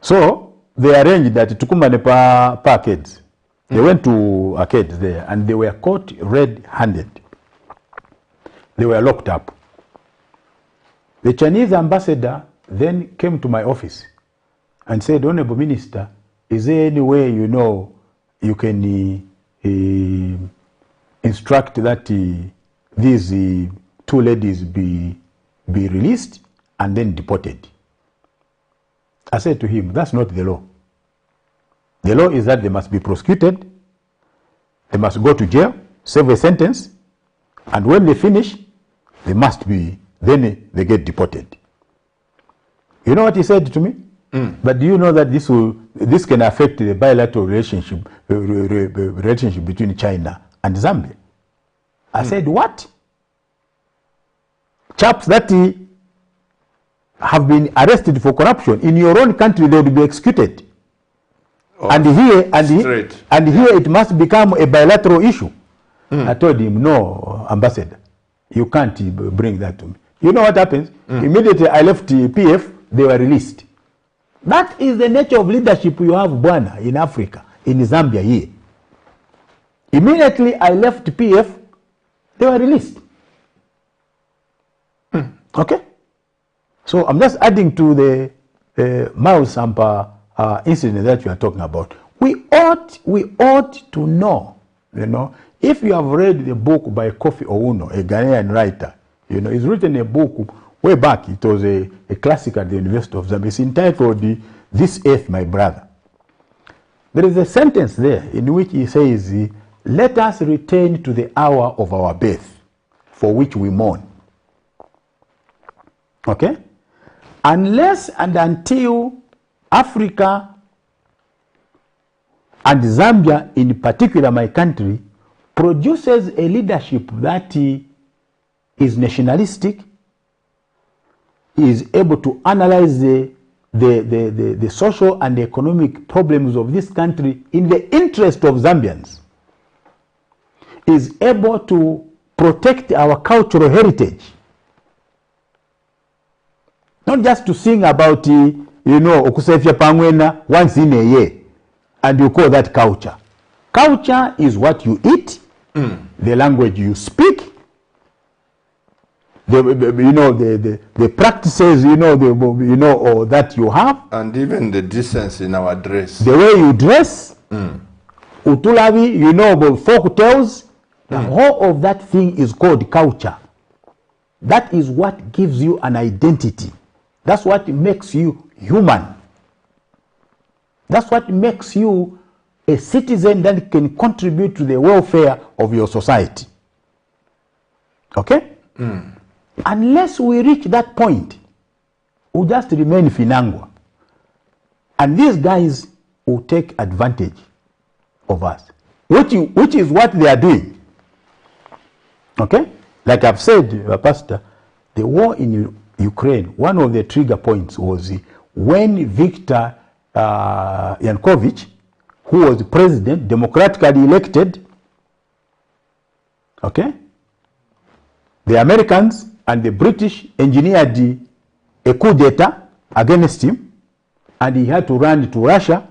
So they arranged that tukumbane pa arcades. They went to arcades there and they were caught red-handed. They were locked up. The Chinese ambassador then came to my office and said, Honorable Minister, is there any way you can instruct that these 2 ladies be released and then deported? I said to him, that's not the law. The law is that they must be prosecuted, they must go to jail, serve a sentence, and when they finish, then they get deported. You know what he said to me? But do you know that this can affect the bilateral relationship between China and Zambia? I said, what? Chaps that have been arrested for corruption in your own country, they would be executed. And here it must become a bilateral issue. I told him, no, Ambassador, you can't bring that to me. You know what happens? Immediately I left the PF, they were released. That is the nature of leadership you have, Bwana, in Africa, in Zambia here. Immediately I left PF, they were released. Okay? So I'm just adding to the Mao Sampa incident that you are talking about. We ought to know, if you have read the book by Kofi Ouno, a Ghanaian writer, he's written a book way back. It was a classic at the University of Zambia. It's entitled This Earth, My Brother. There is a sentence there in which he says, let us return to the hour of our birth, for which we mourn. Okay? Unless and until Africa and Zambia, in particular my country, produces a leadership that is nationalistic, is able to analyze the social and economic problems of this country in the interest of Zambians, is able to protect our cultural heritage, not just to sing about okusefya pangwena once in a year and you call that culture. Culture is what you eat, the language you speak, the practices or that you have, and even the decency in our dress, the way you dress, utulavi, folk tales. The whole of that thing is called culture. That is what gives you an identity. That's what makes you human. That's what makes you a citizen that can contribute to the welfare of your society. Okay? Unless we reach that point, we'll just remain Finangwa. And these guys will take advantage of us, which is what they are doing. Okay? Like I've said, Pastor, the war in Ukraine, one of the trigger points was when Viktor Yanukovych, who was president, democratically elected, okay? The Americans and the British engineered a coup d'etat against him, and he had to run to Russia.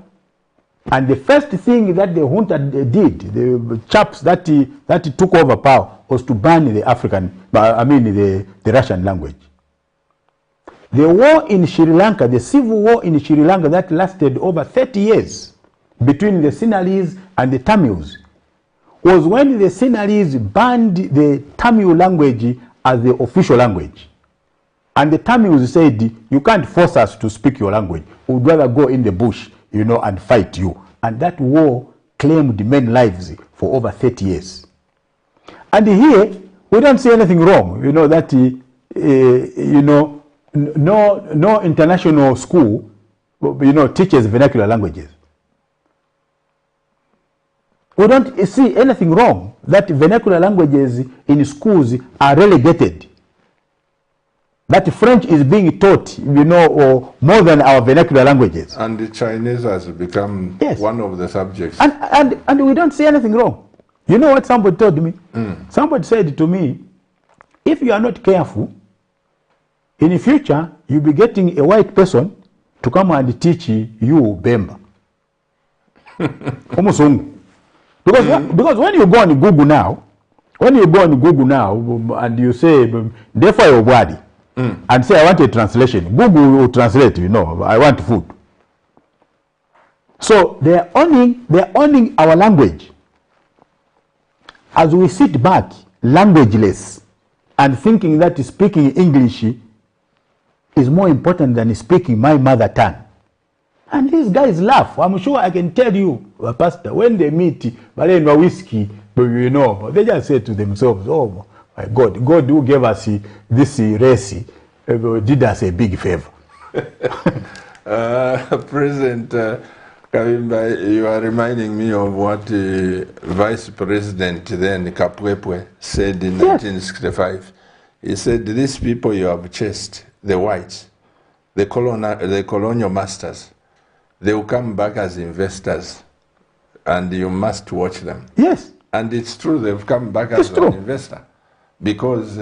And the first thing that the junta did, the chaps that took over power, was to ban the the Russian language. The war in Sri Lanka, the civil war in Sri Lanka that lasted over 30 years between the Sinhalese and the Tamils, was when the Sinhalese banned the Tamil language as the official language. And the Tamils said, you can't force us to speak your language. We'd rather go in the bush, and fight you. And that war claimed many lives for over 30 years. And here, we don't see anything wrong, that, no international school, teaches vernacular languages. We don't see anything wrong that vernacular languages in schools are relegated. That French is being taught, or more than our vernacular languages. And the Chinese has become one of the subjects. And we don't see anything wrong. You know what somebody told me? Somebody said to me, if you are not careful, in the future, you'll be getting a white person to come and teach you Bemba. Because when you go on Google now, and you say, therefore your body, and say, I want a translation, Google will translate, I want food. So they're owning our language. As we sit back, languageless, and thinking that speaking English is more important than speaking my mother tongue. And these guys laugh. I'm sure I can tell you, Pastor, when they meet, but they know whiskey, they just say to themselves, oh my God, God who gave us this race did us a big favor. President KABIMBA, you are reminding me of what Vice President then Kapwepwe said in 1965. He said, these people you have chased, the whites, the colonial masters, they will come back as investors, and you must watch them. Yes. And it's true, they've come back as an investor. Because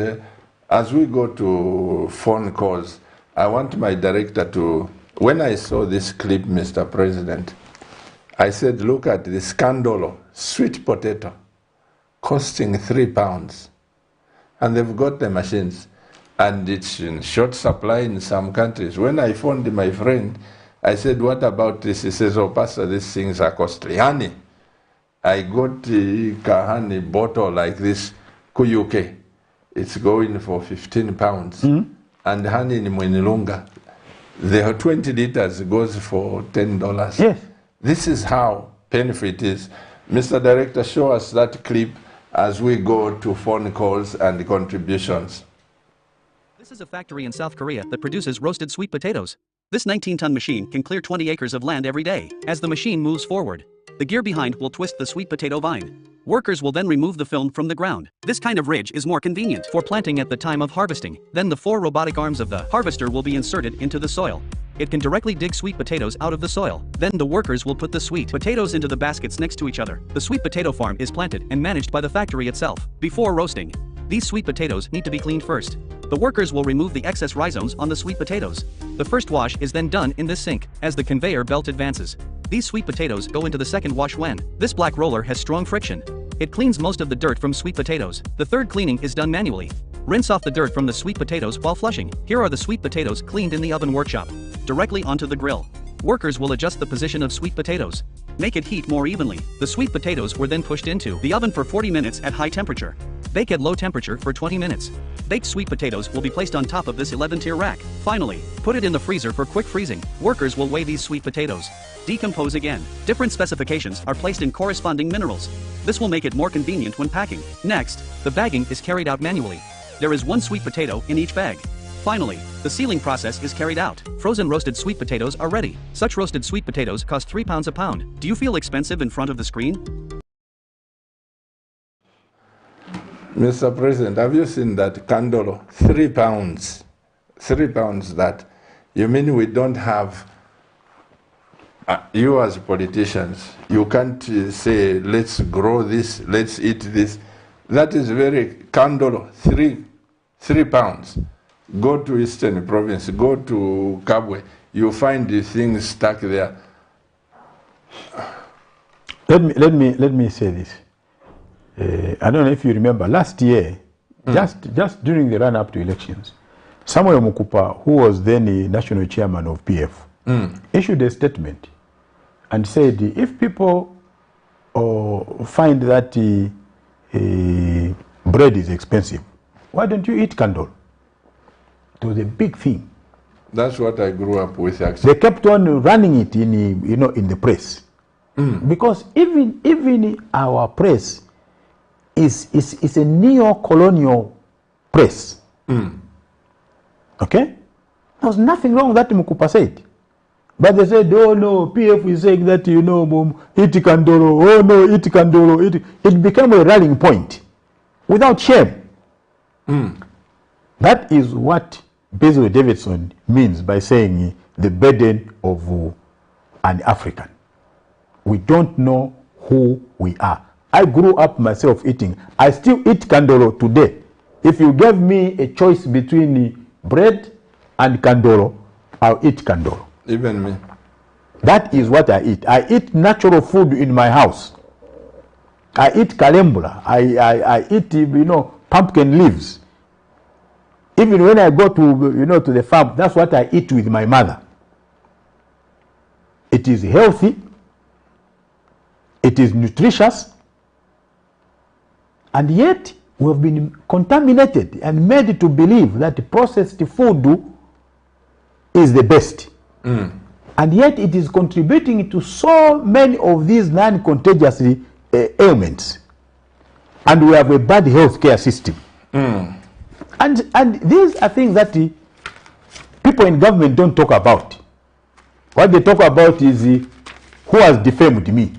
as we go to phone calls, I want my director to, when I saw this clip, Mr. President, I said, look at the scandalo, sweet potato, costing £3. And they've got the machines. And it's in short supply in some countries. When I phoned my friend, I said, what about this? He says, oh, Pastor, these things are costly. Honey, I got a honey bottle like this, Kuyuke. It's going for £15. And honey in Mwinilunga, the 20 liters goes for $10. Yes. This is how painful it is. Mr. Director, show us that clip as we go to phone calls and contributions. This is a factory in South Korea that produces roasted sweet potatoes. This 19-ton machine can clear 20 acres of land every day. As the machine moves forward, the gear behind will twist the sweet potato vine. Workers will then remove the film from the ground. This kind of ridge is more convenient for planting at the time of harvesting. Then the 4 robotic arms of the harvester will be inserted into the soil. It can directly dig sweet potatoes out of the soil. Then the workers will put the sweet potatoes into the baskets next to each other. The sweet potato farm is planted and managed by the factory itself. Before roasting, these sweet potatoes need to be cleaned first. The workers will remove the excess rhizomes on the sweet potatoes. The first wash is then done in this sink. As the conveyor belt advances, these sweet potatoes go into the second wash when this black roller has strong friction. It cleans most of the dirt from sweet potatoes. The third cleaning is done manually. Rinse off the dirt from the sweet potatoes while flushing. Here are the sweet potatoes cleaned in the oven workshop. Directly onto the grill. Workers will adjust the position of sweet potatoes. Make it heat more evenly. The sweet potatoes were then pushed into the oven for 40 minutes at high temperature. Bake at low temperature for 20 minutes. Baked sweet potatoes will be placed on top of this 11-tier rack. Finally, put it in the freezer for quick freezing. Workers will weigh these sweet potatoes. Decompose again. Different specifications are placed in corresponding minerals. This will make it more convenient when packing. Next, the bagging is carried out manually. There is one sweet potato in each bag. Finally, the sealing process is carried out. Frozen roasted sweet potatoes are ready. Such roasted sweet potatoes cost £3 a pound. Do you feel expensive in front of the screen? Mr. President, have you seen that kandolo? £3. £3 that. You mean we don't have, you as politicians, you can't say, let's grow this, let's eat this. That is very kandolo, £3. Go to Eastern Province, go to Kabwe, you find the things stuck there. Let me say this. I don't know if you remember, last year, just during the run-up to elections, Samuel Mukupa, who was then the national chairman of PF, issued a statement and said, if people find that bread is expensive, why don't you eat kandol? It was a big thing. That's what I grew up with, actually. They kept on running it in the press, because even our press is a neo-colonial press. Okay? There was nothing wrong with that Mukupa said. But they said, oh no, PF is saying that, eat kandoro, oh no, eat kandoro. It became a rallying point without shame. That is what Basil Davidson means by saying the burden of an African. We don't know who we are. I grew up myself eating. I still eat kandoro today. If you gave me a choice between bread and kandoro, I'll eat kandoro. Even me. That is what I eat. I eat natural food in my house. I eat kalembula. I eat, pumpkin leaves. Even when I go to, to the farm, that's what I eat with my mother. It is healthy. It is nutritious. And yet, we have been contaminated and made to believe that processed food is the best. And yet, it is contributing to so many of these non-contagious ailments. And we have a bad healthcare system. And these are things that people in government don't talk about. What they talk about is who has defamed me.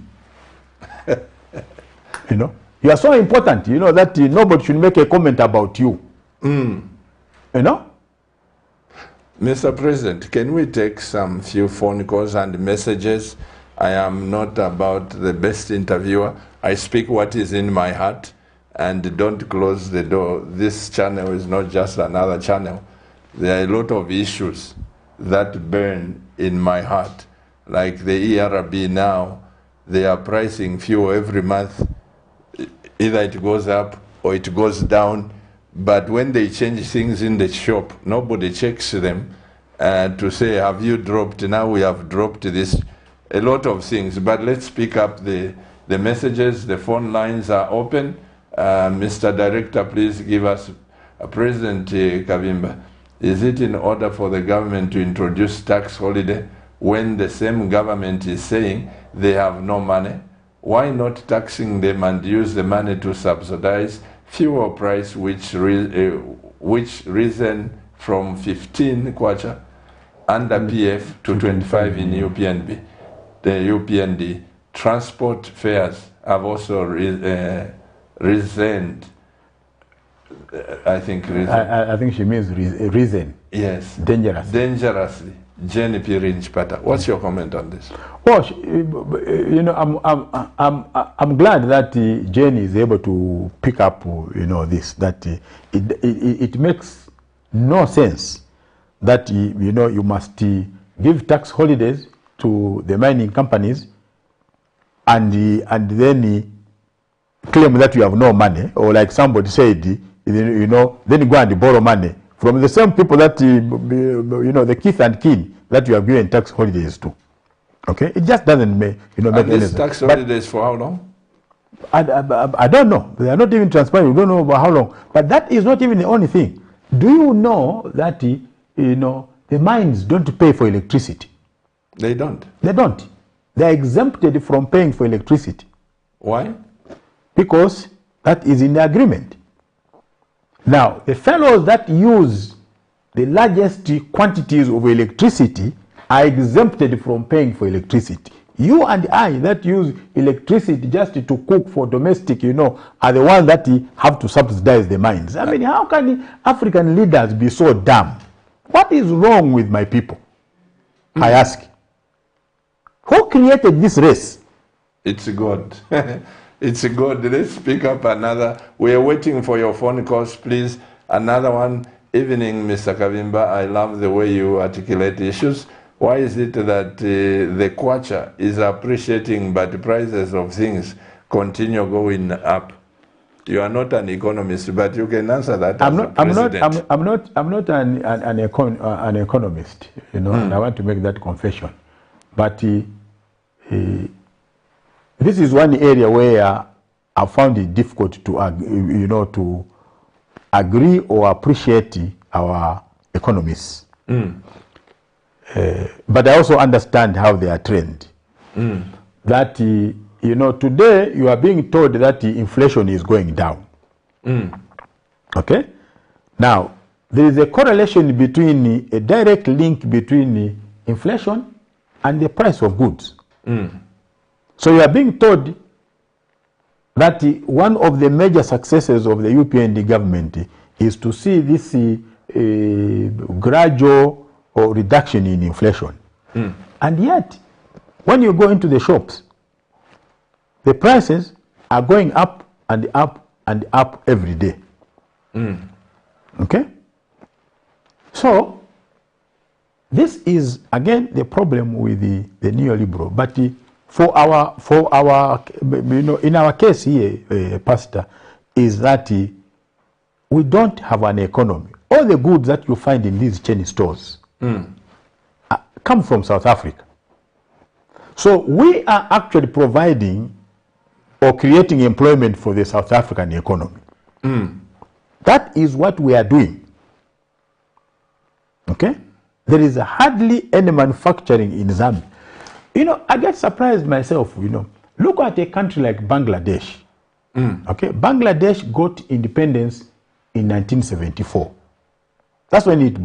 You are so important, that nobody should make a comment about you. Mr. President, can we take some few phone calls and messages? I am not about the best interviewer. I speak what is in my heart, and don't close the door. This channel is not just another channel. There are a lot of issues that burn in my heart. Like the ERB now, they are pricing fuel every month. Either it goes up or it goes down. But when they change things in the shop, nobody checks them to say, have you dropped? Now we have dropped this. A lot of things. But let's pick up the messages. The phone lines are open. Mr. Director, please give us President KABIMBA. Is it in order for the government to introduce tax holiday when the same government is saying they have no money? Why not taxing them and use the money to subsidize fuel price which risen from 15 kwacha under PF to 25 in UPNB? The UPND transport fares have also risen. I think she means risen. Yes. Dangerously. Jenny Pirinchpata. What's your comment on this? Well, I'm glad that Jenny is able to pick up, this. That it makes no sense that you must give tax holidays to the mining companies and then claim that you have no money, or like somebody said, then you go and borrow money from the same people that the kith and kin that you have given tax holidays to. Okay, it just doesn't make make any sense. Tax holidays for how long? I don't know. They are not even transparent. We don't know about how long. But that is not even the only thing. Do you know that the mines don't pay for electricity? They don't. They don't. They are exempted from paying for electricity. Why? Because that is in the agreement. Now, the fellows that use the largest quantities of electricity are exempted from paying for electricity. You and I that use electricity just to cook for domestic, are the ones that have to subsidize the mines. I mean, how can African leaders be so dumb? What is wrong with my people? I ask. Who created this race? It's God. It's God. Let's pick up another. We are waiting for your phone calls, please. Another one. Evening, Mr. KABIMBA. I love the way you articulate issues. Why is it that the kwacha is appreciating but the prices of things continue going up? You are not an economist, but you can answer that. I'm not an economist, and I want to make that confession. But this is one area where I found it difficult to, to agree or appreciate our economists. But I also understand how they are trained. That, today you are being told that inflation is going down. Okay? Now, there is a correlation between, a direct link between inflation and the price of goods. So you are being told that one of the major successes of the UPND government is to see this gradual reduction in inflation. And yet, when you go into the shops, the prices are going up and up and up every day. Okay? So, this is, again, the problem with the neoliberal. But for our, in our case here, Pastor, is that we don't have an economy. All the goods that you find in these chain stores come from South Africa. So we are actually providing or creating employment for the South African economy. That is what we are doing. Okay? There is hardly any manufacturing in Zambia. I get surprised myself, Look at a country like Bangladesh. Okay? Bangladesh got independence in 1974. That's when it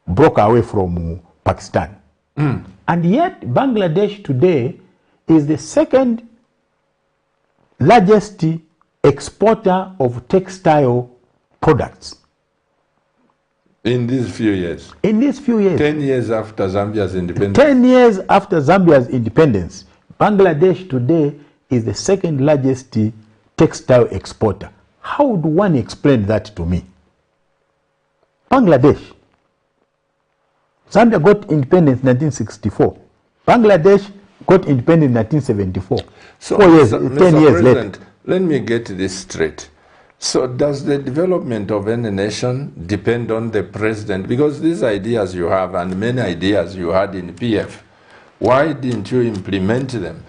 broke away from Pakistan. And yet, Bangladesh today is the second largest exporter of textile products. In these few years? In these few years. 10 years after Zambia's independence? 10 years after Zambia's independence, Bangladesh today is the second largest textile exporter. How would one explain that to me? Bangladesh. Zambia got independence in 1964. Bangladesh got independence in 1974. So, 4 years, Mr. 10 years President, later. Let me get this straight. So does the development of any nation depend on the president? Because these ideas you have and many ideas you had in PF, why didn't you implement them?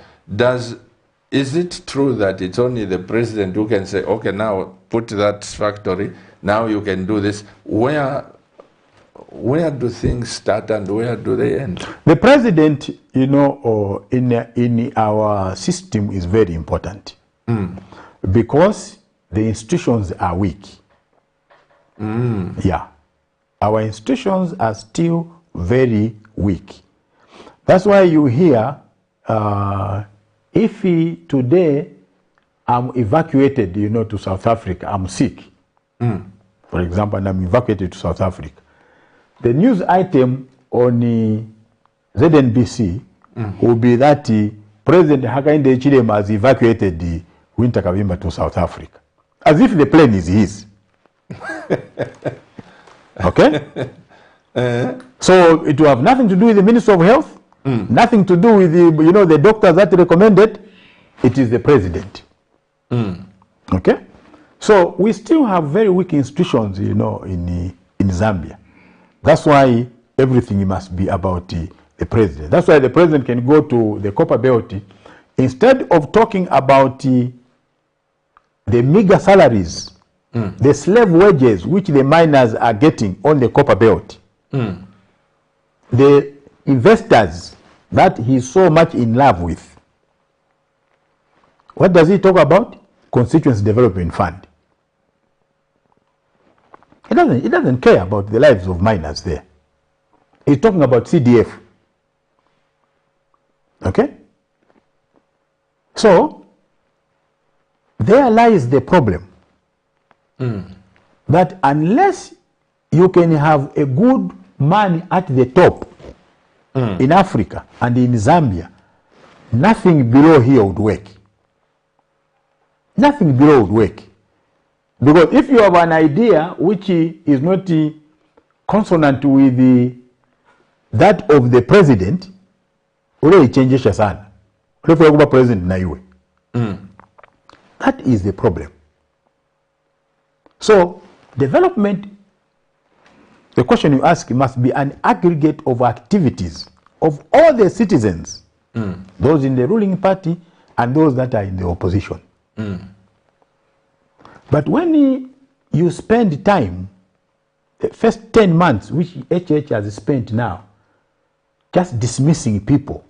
Is it true that it's only the president who can say, okay, now put that factory, now you can do this? Where do things start and where do they end? The president, in our system is very important. Because the institutions are weak. Yeah. Our institutions are still very weak. That's why you hear, if today I'm evacuated, to South Africa, I'm sick, for example, and I'm evacuated to South Africa, the news item on ZNBC will be that President Hakainde Hichilema has evacuated the WYNTER KABIMBA to South Africa. As if the plane is his. Okay? So it will have nothing to do with the Minister of Health, nothing to do with the, the doctors that recommended. It is the president. Okay? So we still have very weak institutions, in Zambia. That's why everything must be about the president. That's why the president can go to the Copper Belt. Instead of talking about the meager salaries, the slave wages which the miners are getting on the copper belt, the investors that he's so much in love with. What does he talk about? Constituency Development Fund. He doesn't care about the lives of miners there. He's talking about CDF. Okay? So, there lies the problem. That unless you can have a good man at the top in Africa and in Zambia, nothing below here would work. Nothing below would work. Because if you have an idea which is not consonant with that of the president, ule ichenjesha sana. Ule kuwa president na iwe. That is the problem. So, development, the question you ask must be an aggregate of activities of all the citizens, those in the ruling party and those that are in the opposition. But when you spend time, the first 10 months, which HH has spent now, just dismissing people,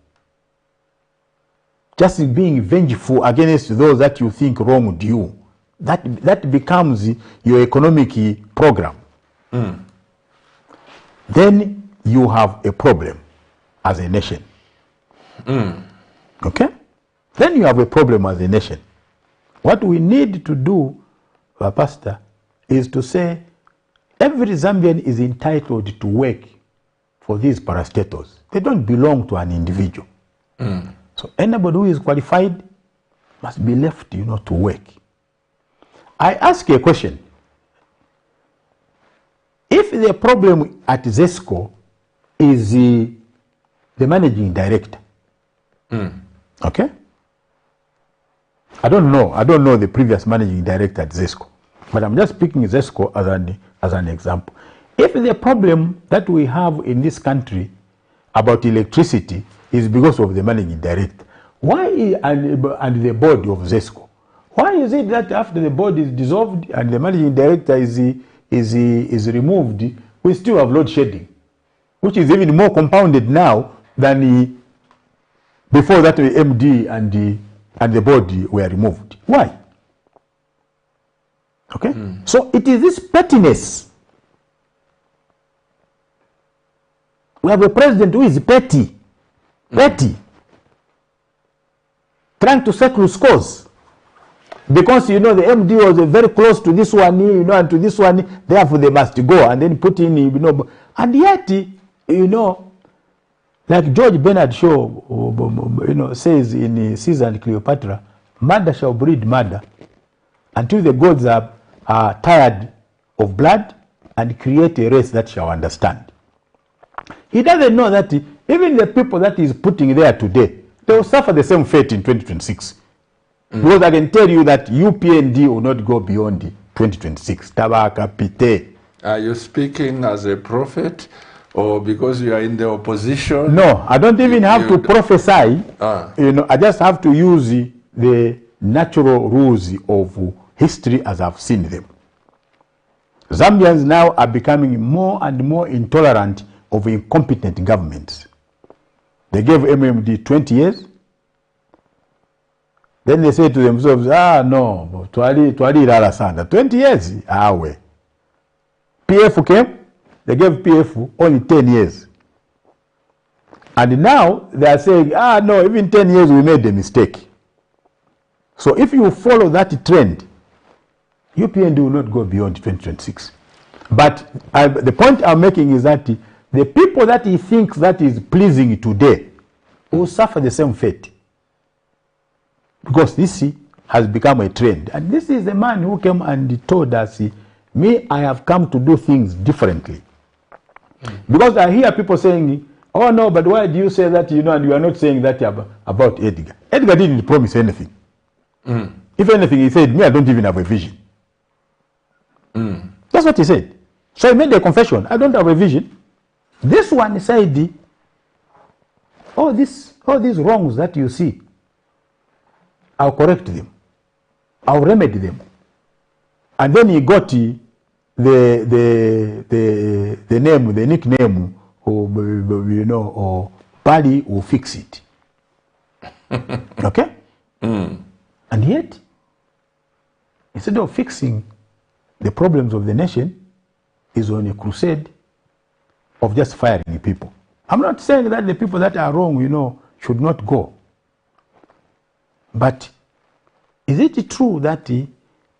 just being vengeful against those that you think wronged you, that becomes your economic program. Then you have a problem as a nation. Okay? Then you have a problem as a nation. What we need to do, Pastor, is to say every Zambian is entitled to work for these parastatals. They don't belong to an individual. So anybody who is qualified must be left, to work. I ask a question. If the problem at ZESCO is the managing director, okay? I don't know the previous managing director at ZESCO, but I'm just picking ZESCO as an example. If the problem that we have in this country about electricity is because of the managing director, why and the board of ZESCO? Why is it that after the board is dissolved and the managing director is removed, we still have load shedding, which is even more compounded now than before that the MD and the board were removed? Why? Okay? So it is this pettiness. We have a president who is petty. Trying to settle scores. Because, the MD was very close to this one, and to this one, therefore they must go, and then put in, and yet, like George Bernard Shaw, says in Caesar and Cleopatra, murder shall breed murder until the gods are tired of blood and create a race that shall understand. He doesn't know that even the people that he's putting there today, they will suffer the same fate in 2026. Because I can tell you that UPND will not go beyond 2026. Are you speaking as a prophet or because you are in the opposition? No, I don't even have to prophesy. I just have to use the natural rules of history as I've seen them. Zambians now are becoming more and more intolerant of incompetent governments. They gave MMD 20 years. Then they say to themselves, no, twali rara sana. 20 years, we. PF came, they gave PF only 10 years. And now they are saying, no, even 10 years we made a mistake. So if you follow that trend, UPND will not go beyond 2026. But the point I'm making is that the people that he thinks that is pleasing today will suffer the same fate. Because this has become a trend. And this is the man who came and told us, me, I have come to do things differently. Because I hear people saying, oh no, but why do you say that, and you are not saying that about Edgar. Edgar didn't promise anything. If anything, he said, me, I don't even have a vision. That's what he said. So he made a confession, I don't have a vision. This one said, all these wrongs that you see, I'll correct them. I'll remedy them. And then he got the name, the nickname, or Bali will fix it. Okay? And yet, instead of fixing the problems of the nation, is on a crusade of just firing people. I'm not saying that the people that are wrong, should not go. But is it true that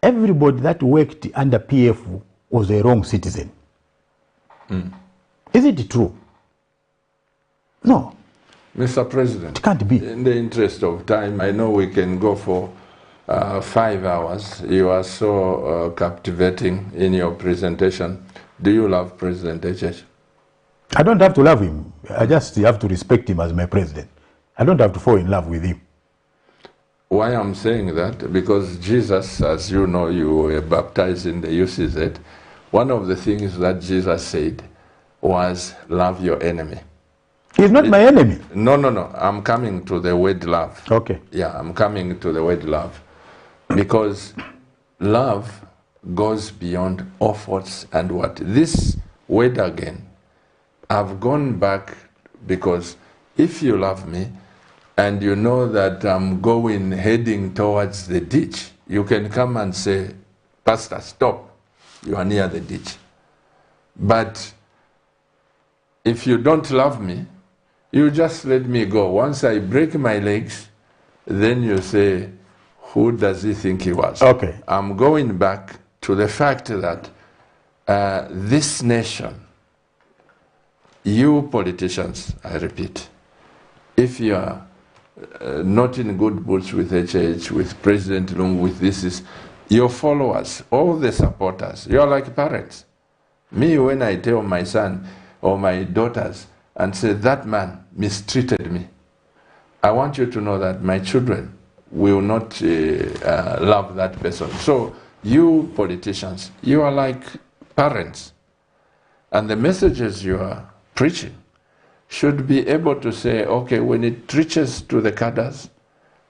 everybody that worked under PF was a wrong citizen? Is it true? No. Mr. President, It can't be. in the interest of time, I know we can go for 5 hours. You are so captivating in your presentation. Do you love President HH? I don't have to love him. I just have to respect him as my president. I don't have to fall in love with him. Why I'm saying that? Because Jesus, as you know, you were baptized in the UCZ. One of the things that Jesus said was, love your enemy. He's not my enemy. No. I'm coming to the word love. Okay. Yeah, I'm coming to the word love. Because love goes beyond efforts and what. This word again, I've gone back because if you love me and you know that I'm heading towards the ditch, you can come and say, Pastor, stop. You are near the ditch. But if you don't love me, you just let me go. Once I break my legs, then you say, who does he think he was? Okay. I'm going back to the fact that this nation, you politicians, I repeat, if you are not in good books with HH, with President Lungu, with this, your followers, all the supporters, you are like parents. Me, when I tell my son or my daughters and say, that man mistreated me, I want you to know that my children will not love that person. So you politicians, you are like parents. And the messages you are preaching should be able to say, okay, when it reaches to the cadres,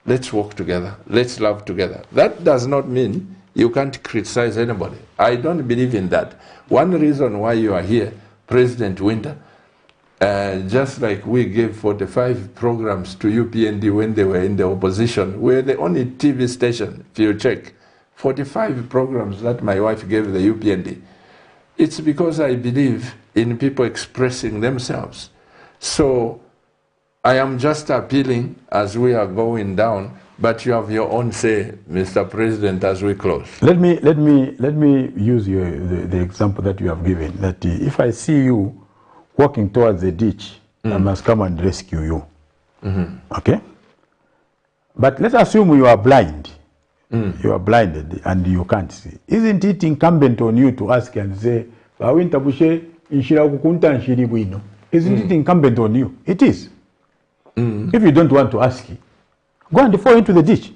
let's work together, let's love together. That does not mean you can't criticize anybody. I don't believe in that. One reason why you are here, President Winter, just like we gave 45 programs to UPND when they were in the opposition, we're the only TV station, if you check, 45 programs that my wife gave the UPND. It's because I believe in people expressing themselves. So I am just appealing as we are going down, but you have your own say, Mr. President, as we close. Let me use the example that you have given, that if I see you walking towards the ditch, I must come and rescue you. Okay? But let's assume you are blind. You are blinded and you can't see. Isn't it incumbent on you to ask and say, isn't it incumbent on you? It is. If you don't want to ask, go and fall into the ditch.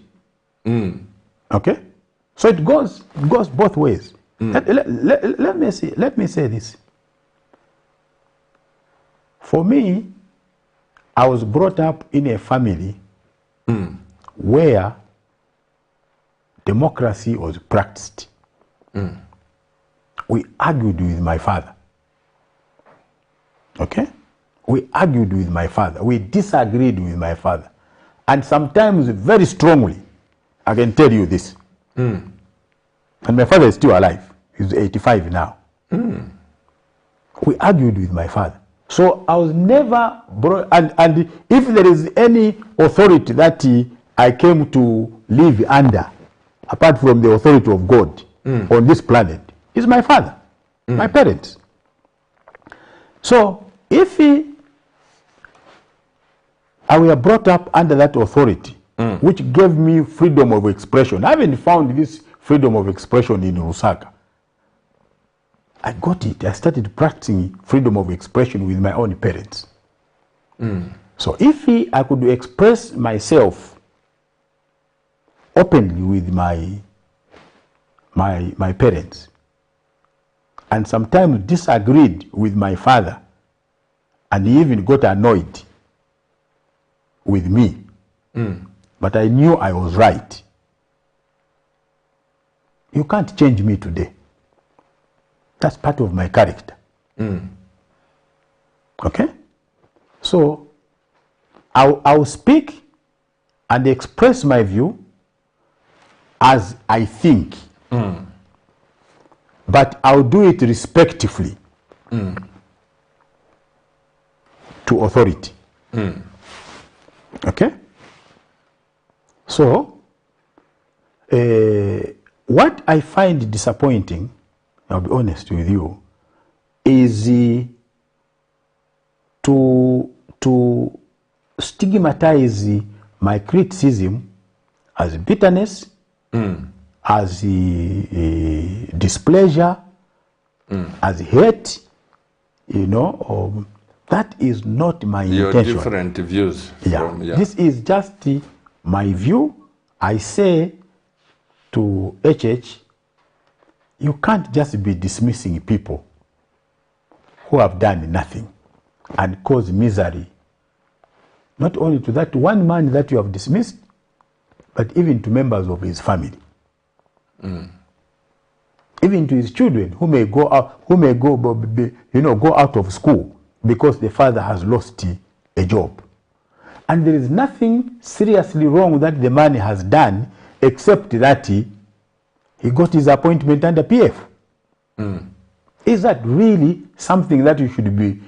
Okay? So it goes both ways. Let me say this. For me, I was brought up in a family where democracy was practiced. We argued with my father. Okay? We argued with my father. We disagreed with my father. And sometimes very strongly. I can tell you this. And my father is still alive. He's 85 now. We argued with my father. So I was never brought, and if there is any authority that I came to live under, apart from the authority of God on this planet, is my father, my parents. So if I were brought up under that authority, which gave me freedom of expression, I haven't found this freedom of expression in Lusaka. I got it. I started practicing freedom of expression with my own parents. So if I could express myself openly with my parents, and sometimes disagreed with my father, and he even got annoyed with me, but I knew I was right. You can't change me today. That's part of my character. Okay? So, I'll speak and express my view as I think. But I'll do it respectively to authority. Okay? So, what I find disappointing, I'll be honest with you, is to stigmatize my criticism as bitterness, as displeasure, as hate, you know. That is not my intention. Your different views. Yeah. This is just my view. I say to HH, you can't just be dismissing people who have done nothing and cause misery, not only to that one man that you have dismissed, but even to members of his family, even to his children who may go out, go out of school because the father has lost a job. And there is nothing seriously wrong that the man has done except that he got his appointment under PF. Is that really something that you should be,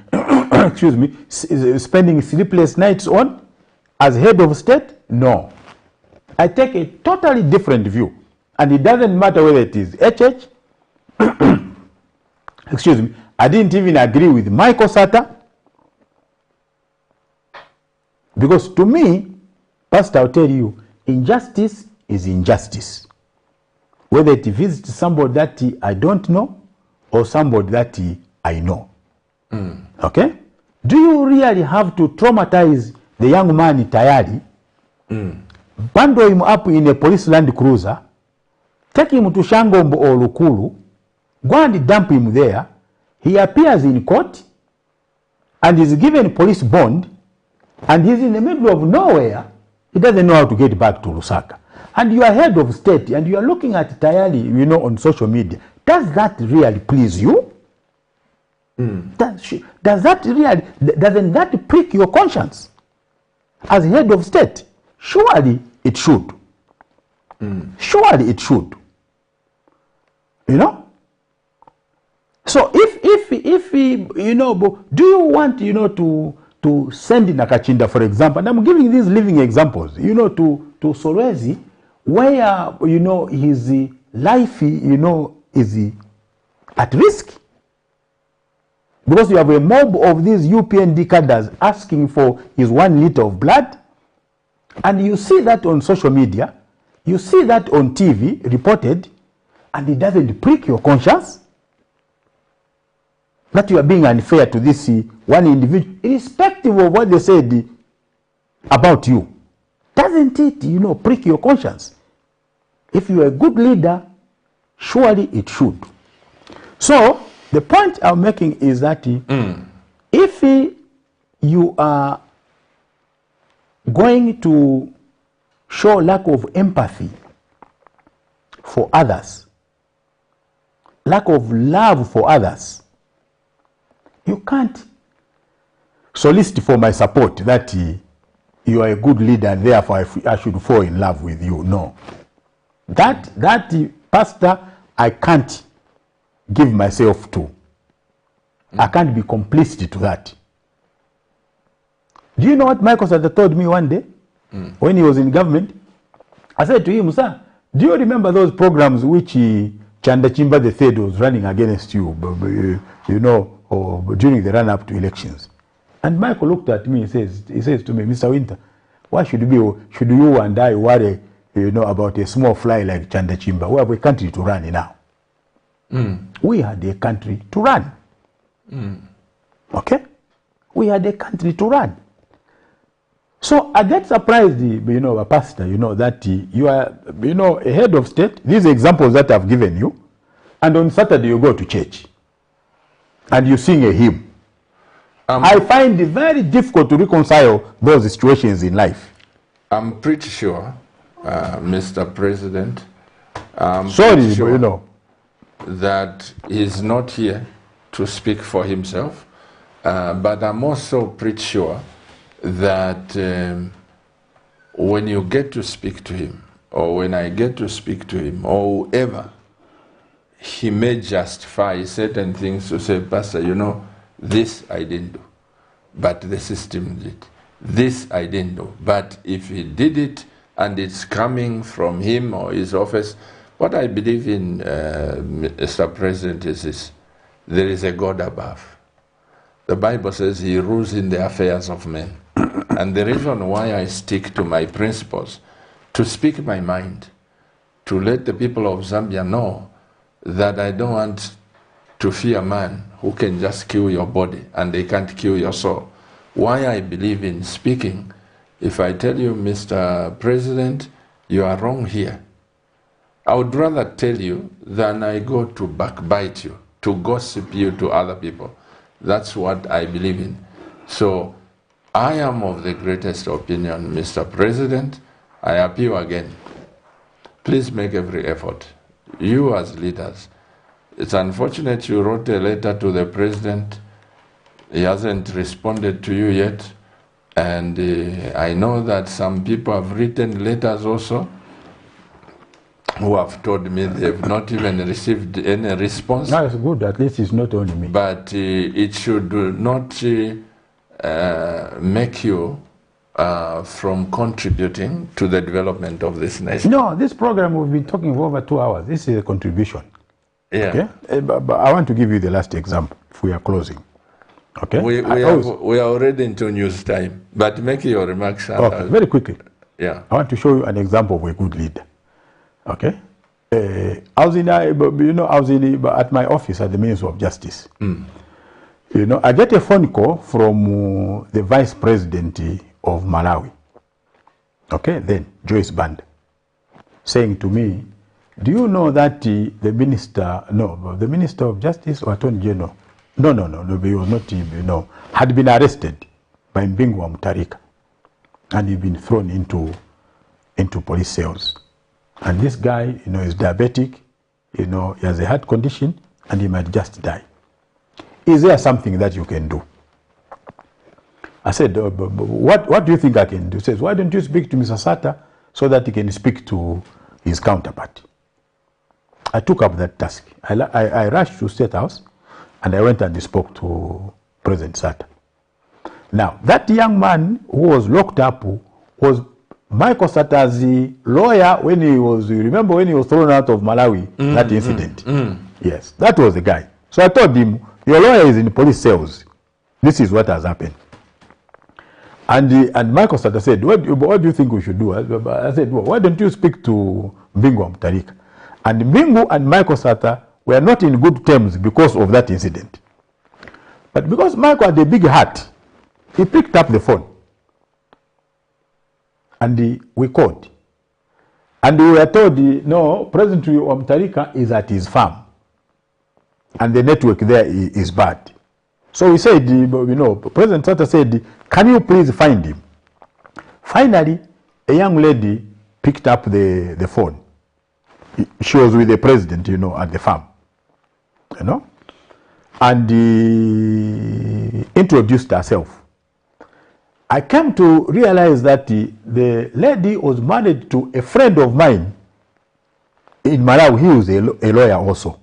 excuse me, spending sleepless nights on as head of state? No. I take a totally different view. And it doesn't matter whether it is HH, excuse me, I didn't even agree with Michael Sata. Because to me, Pastor, I'll tell you, injustice is injustice. Whether it visits somebody that I don't know or somebody that I know. Okay? Do you really have to traumatize the young man Tayari, bundle him up in a police Land Cruiser, take him to Shangombo or Lukulu, go and dump him there, he appears in court and is given police bond, and he's in the middle of nowhere, he doesn't know how to get back to Lusaka. And you are head of state and you are looking at Tayari, on social media. Does that really please you? Doesn't that prick your conscience? As head of state, surely it should. Surely it should. So if do you want, to send Nakachinda, for example, and I'm giving these living examples, to Solwezi, where, his life, is at risk. Because you have a mob of these UPND cadres asking for his 1 liter of blood, and you see that on social media, you see that on TV reported, and it doesn't prick your conscience that you are being unfair to this one individual, irrespective of what they said about you. Doesn't it, prick your conscience? If you are a good leader, surely it should. So, the point I'm making is that if you are going to show lack of empathy for others, lack of love for others, you can't solicit for my support that you are a good leader and therefore I should fall in love with you. No. That pastor, I can't give myself to. I can't be complicit to that. Do you know what Michael Sata told me one day when he was in government? I said to him, sir, do you remember those programs which Chanda Chimba III was running against you, or during the run-up to elections? And Michael looked at me, he says to me, Mr. Winter, why should you and I worry, about a small fly like Chanda Chimba? We have a country to run now. We had a country to run. Okay? We had a country to run. So I get surprised, a pastor, that you are, a head of state. These examples that I've given you, and on Saturday you go to church and you sing a hymn. I find it very difficult to reconcile those situations in life. I'm pretty sure, Mr. President, Sorry, sure but you know. that he's not here to speak for himself, but I'm also pretty sure that when you get to speak to him, or when I get to speak to him, or whoever, he may justify certain things to say, Pastor, you know, this I didn't do, but the system did. This I didn't do, but if he did it and it's coming from him or his office, what I believe in, Mr. President, is this: there is a God above. The Bible says he rules in the affairs of men. And the reason why I stick to my principles, to speak my mind, to let the people of Zambia know that I don't want to fear man who can just kill your body and they can't kill your soul. Why I believe in speaking: if I tell you, Mr. President, you are wrong here, I would rather tell you than I go to backbite you, to gossip you to other people. That's what I believe in. So I am of the greatest opinion, Mr. President. I appeal again. Please make every effort. You as leaders. It's unfortunate you wrote a letter to the president. He hasn't responded to you yet. And I know that some people have written letters also who have told me they've not even received any response. No, it's good. At least it's not only me. But it should not make you from contributing to the development of this nation. No, this program we've been talking for over 2 hours. This is a contribution. Yeah. Okay? But I want to give you the last example if we are closing. Okay? We are already into news time, but make your remarks. Okay, very quickly. Yeah. I want to show you an example of a good leader. Okay? I was at my office at the Ministry of Justice. You know, I get a phone call from the Vice President of Malawi. Okay, then Joyce Band, saying to me, do you know that the Minister of Justice or Attorney General, no, he was not, had been arrested by Mbingwa Mutharika, and he'd been thrown into police cells. And this guy, is diabetic, he has a heart condition, and he might just die. Is there something that you can do? I said, what do you think I can do? He says, why don't you speak to Mr. Sata so that he can speak to his counterpart? I took up that task. I rushed to State House and I went and spoke to President Sata. Now, that young man who was locked up was Michael Sata's lawyer when he was, remember when he was thrown out of Malawi, that incident? Yes, that was the guy. So I told him, your lawyer is in police cells. This is what has happened. And Michael Sata said, what do you think we should do? I said, well, why don't you speak to Mbingwa Mutharika? And Mbingu and Michael Sata were not in good terms because of that incident. But because Michael had a big heart, he picked up the phone. And we called. And we were told, no, President Mutharika is at his farm. And the network there is bad. So we said, President Sata said, can you please find him? Finally, a young lady picked up the phone. She was with the president, at the farm. And introduced herself. I came to realize that the lady was married to a friend of mine in Malawi. He was a lawyer also.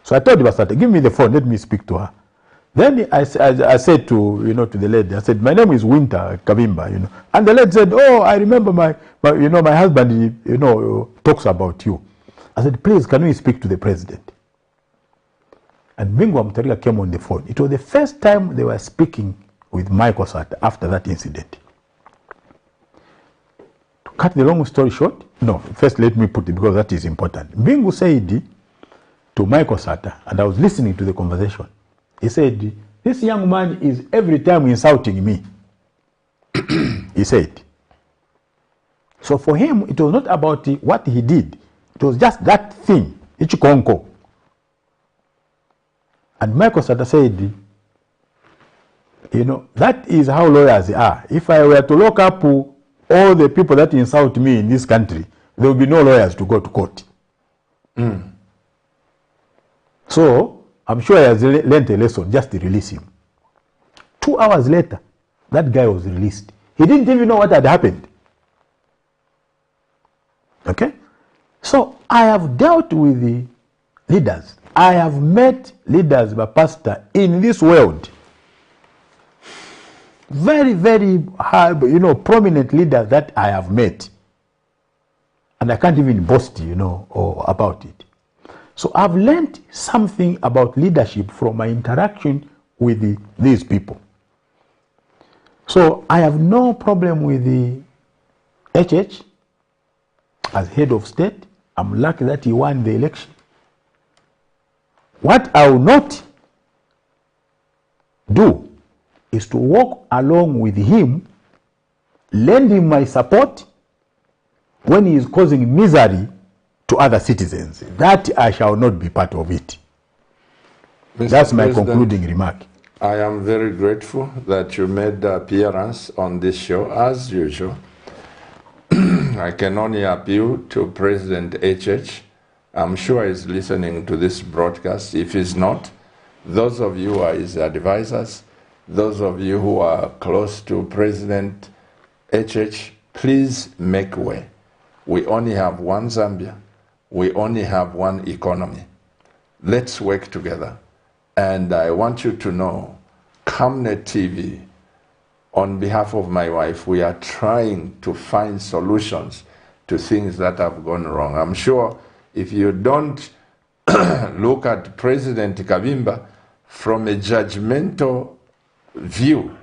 So I told Sata, give me the phone, let me speak to her. Then I said to the lady, I said, my name is WYNTER, KABIMBA, And the lady said, oh, I remember my husband, talks about you. I said, please, can we speak to the president? And Mbingwa Mutharika came on the phone. It was the first time they were speaking with Michael Sata after that incident. To cut the long story short, no, first let me put it because that is important. Mbingu said to Michael Sata, and I was listening to the conversation, he said, this young man is every time insulting me. He said. So for him, it was not about what he did. It was just that thing, Ichikonko. And Michael Sata said, that is how lawyers are. If I were to lock up all the people that insult me in this country, there will be no lawyers to go to court. So I'm sure he has learned a lesson. Just to release him. 2 hours later, that guy was released. He didn't even know what had happened. Okay? So I have dealt with the leaders. I have met leaders, but pastor, in this world. Very, very high, prominent leaders that I have met. And I can't even boast, or about it. So I've learned something about leadership from my interaction with these people. So I have no problem with the HH as head of state. I'm lucky that he won the election. What I will not do is to walk along with him, lend him my support when he is causing misery to other citizens. That I shall not be part of it. Mr. That's my President, concluding remark. I am very grateful that you made the appearance on this show, as usual. I can only appeal to President HH. I'm sure he's listening to this broadcast. If he's not, those of you who are his advisors, those of you who are close to President HH, please make way. We only have one Zambia. We only have one economy. Let's work together. And I want you to know, Camnet TV, on behalf of my wife, we are trying to find solutions to things that have gone wrong. I'm sure if you don't look at President KABIMBA from a judgmental view,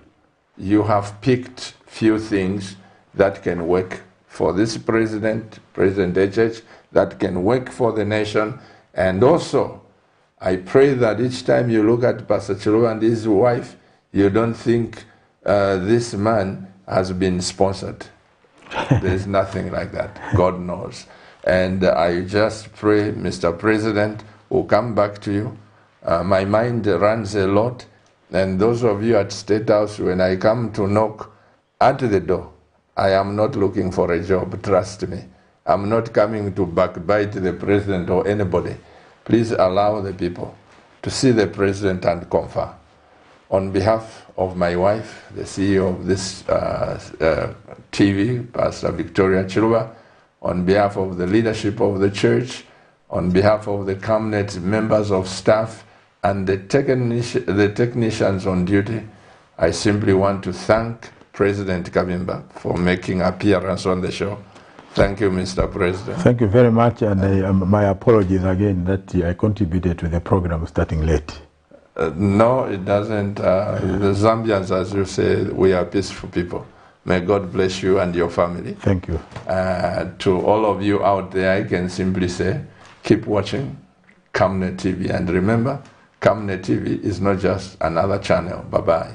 you have picked few things that can work for this president, President HH, that can work for the nation. And also, I pray that each time you look at Pastor Chiluba and his wife, you don't think this man has been sponsored. There's nothing like that. God knows. And I just pray, Mr. President, will come back to you. My mind runs a lot. And those of you at State House, when I come to knock at the door, I am not looking for a job, trust me. I'm not coming to backbite the president or anybody. Please allow the people to see the president and confer. On behalf of my wife, the CEO of this TV, Pastor Victoria Chiluba, on behalf of the leadership of the church, on behalf of the Camnet members of staff, and the technicians on duty, I simply want to thank President KABIMBA for making appearance on the show. Thank you, Mr. President. Thank you very much, and my apologies again that I contributed to the program starting late. No, it doesn't. The Zambians, as you say, we are peaceful people. May God bless you and your family. Thank you. To all of you out there, I can simply say, keep watching Camnet TV. And remember, Camnet TV is not just another channel. Bye-bye.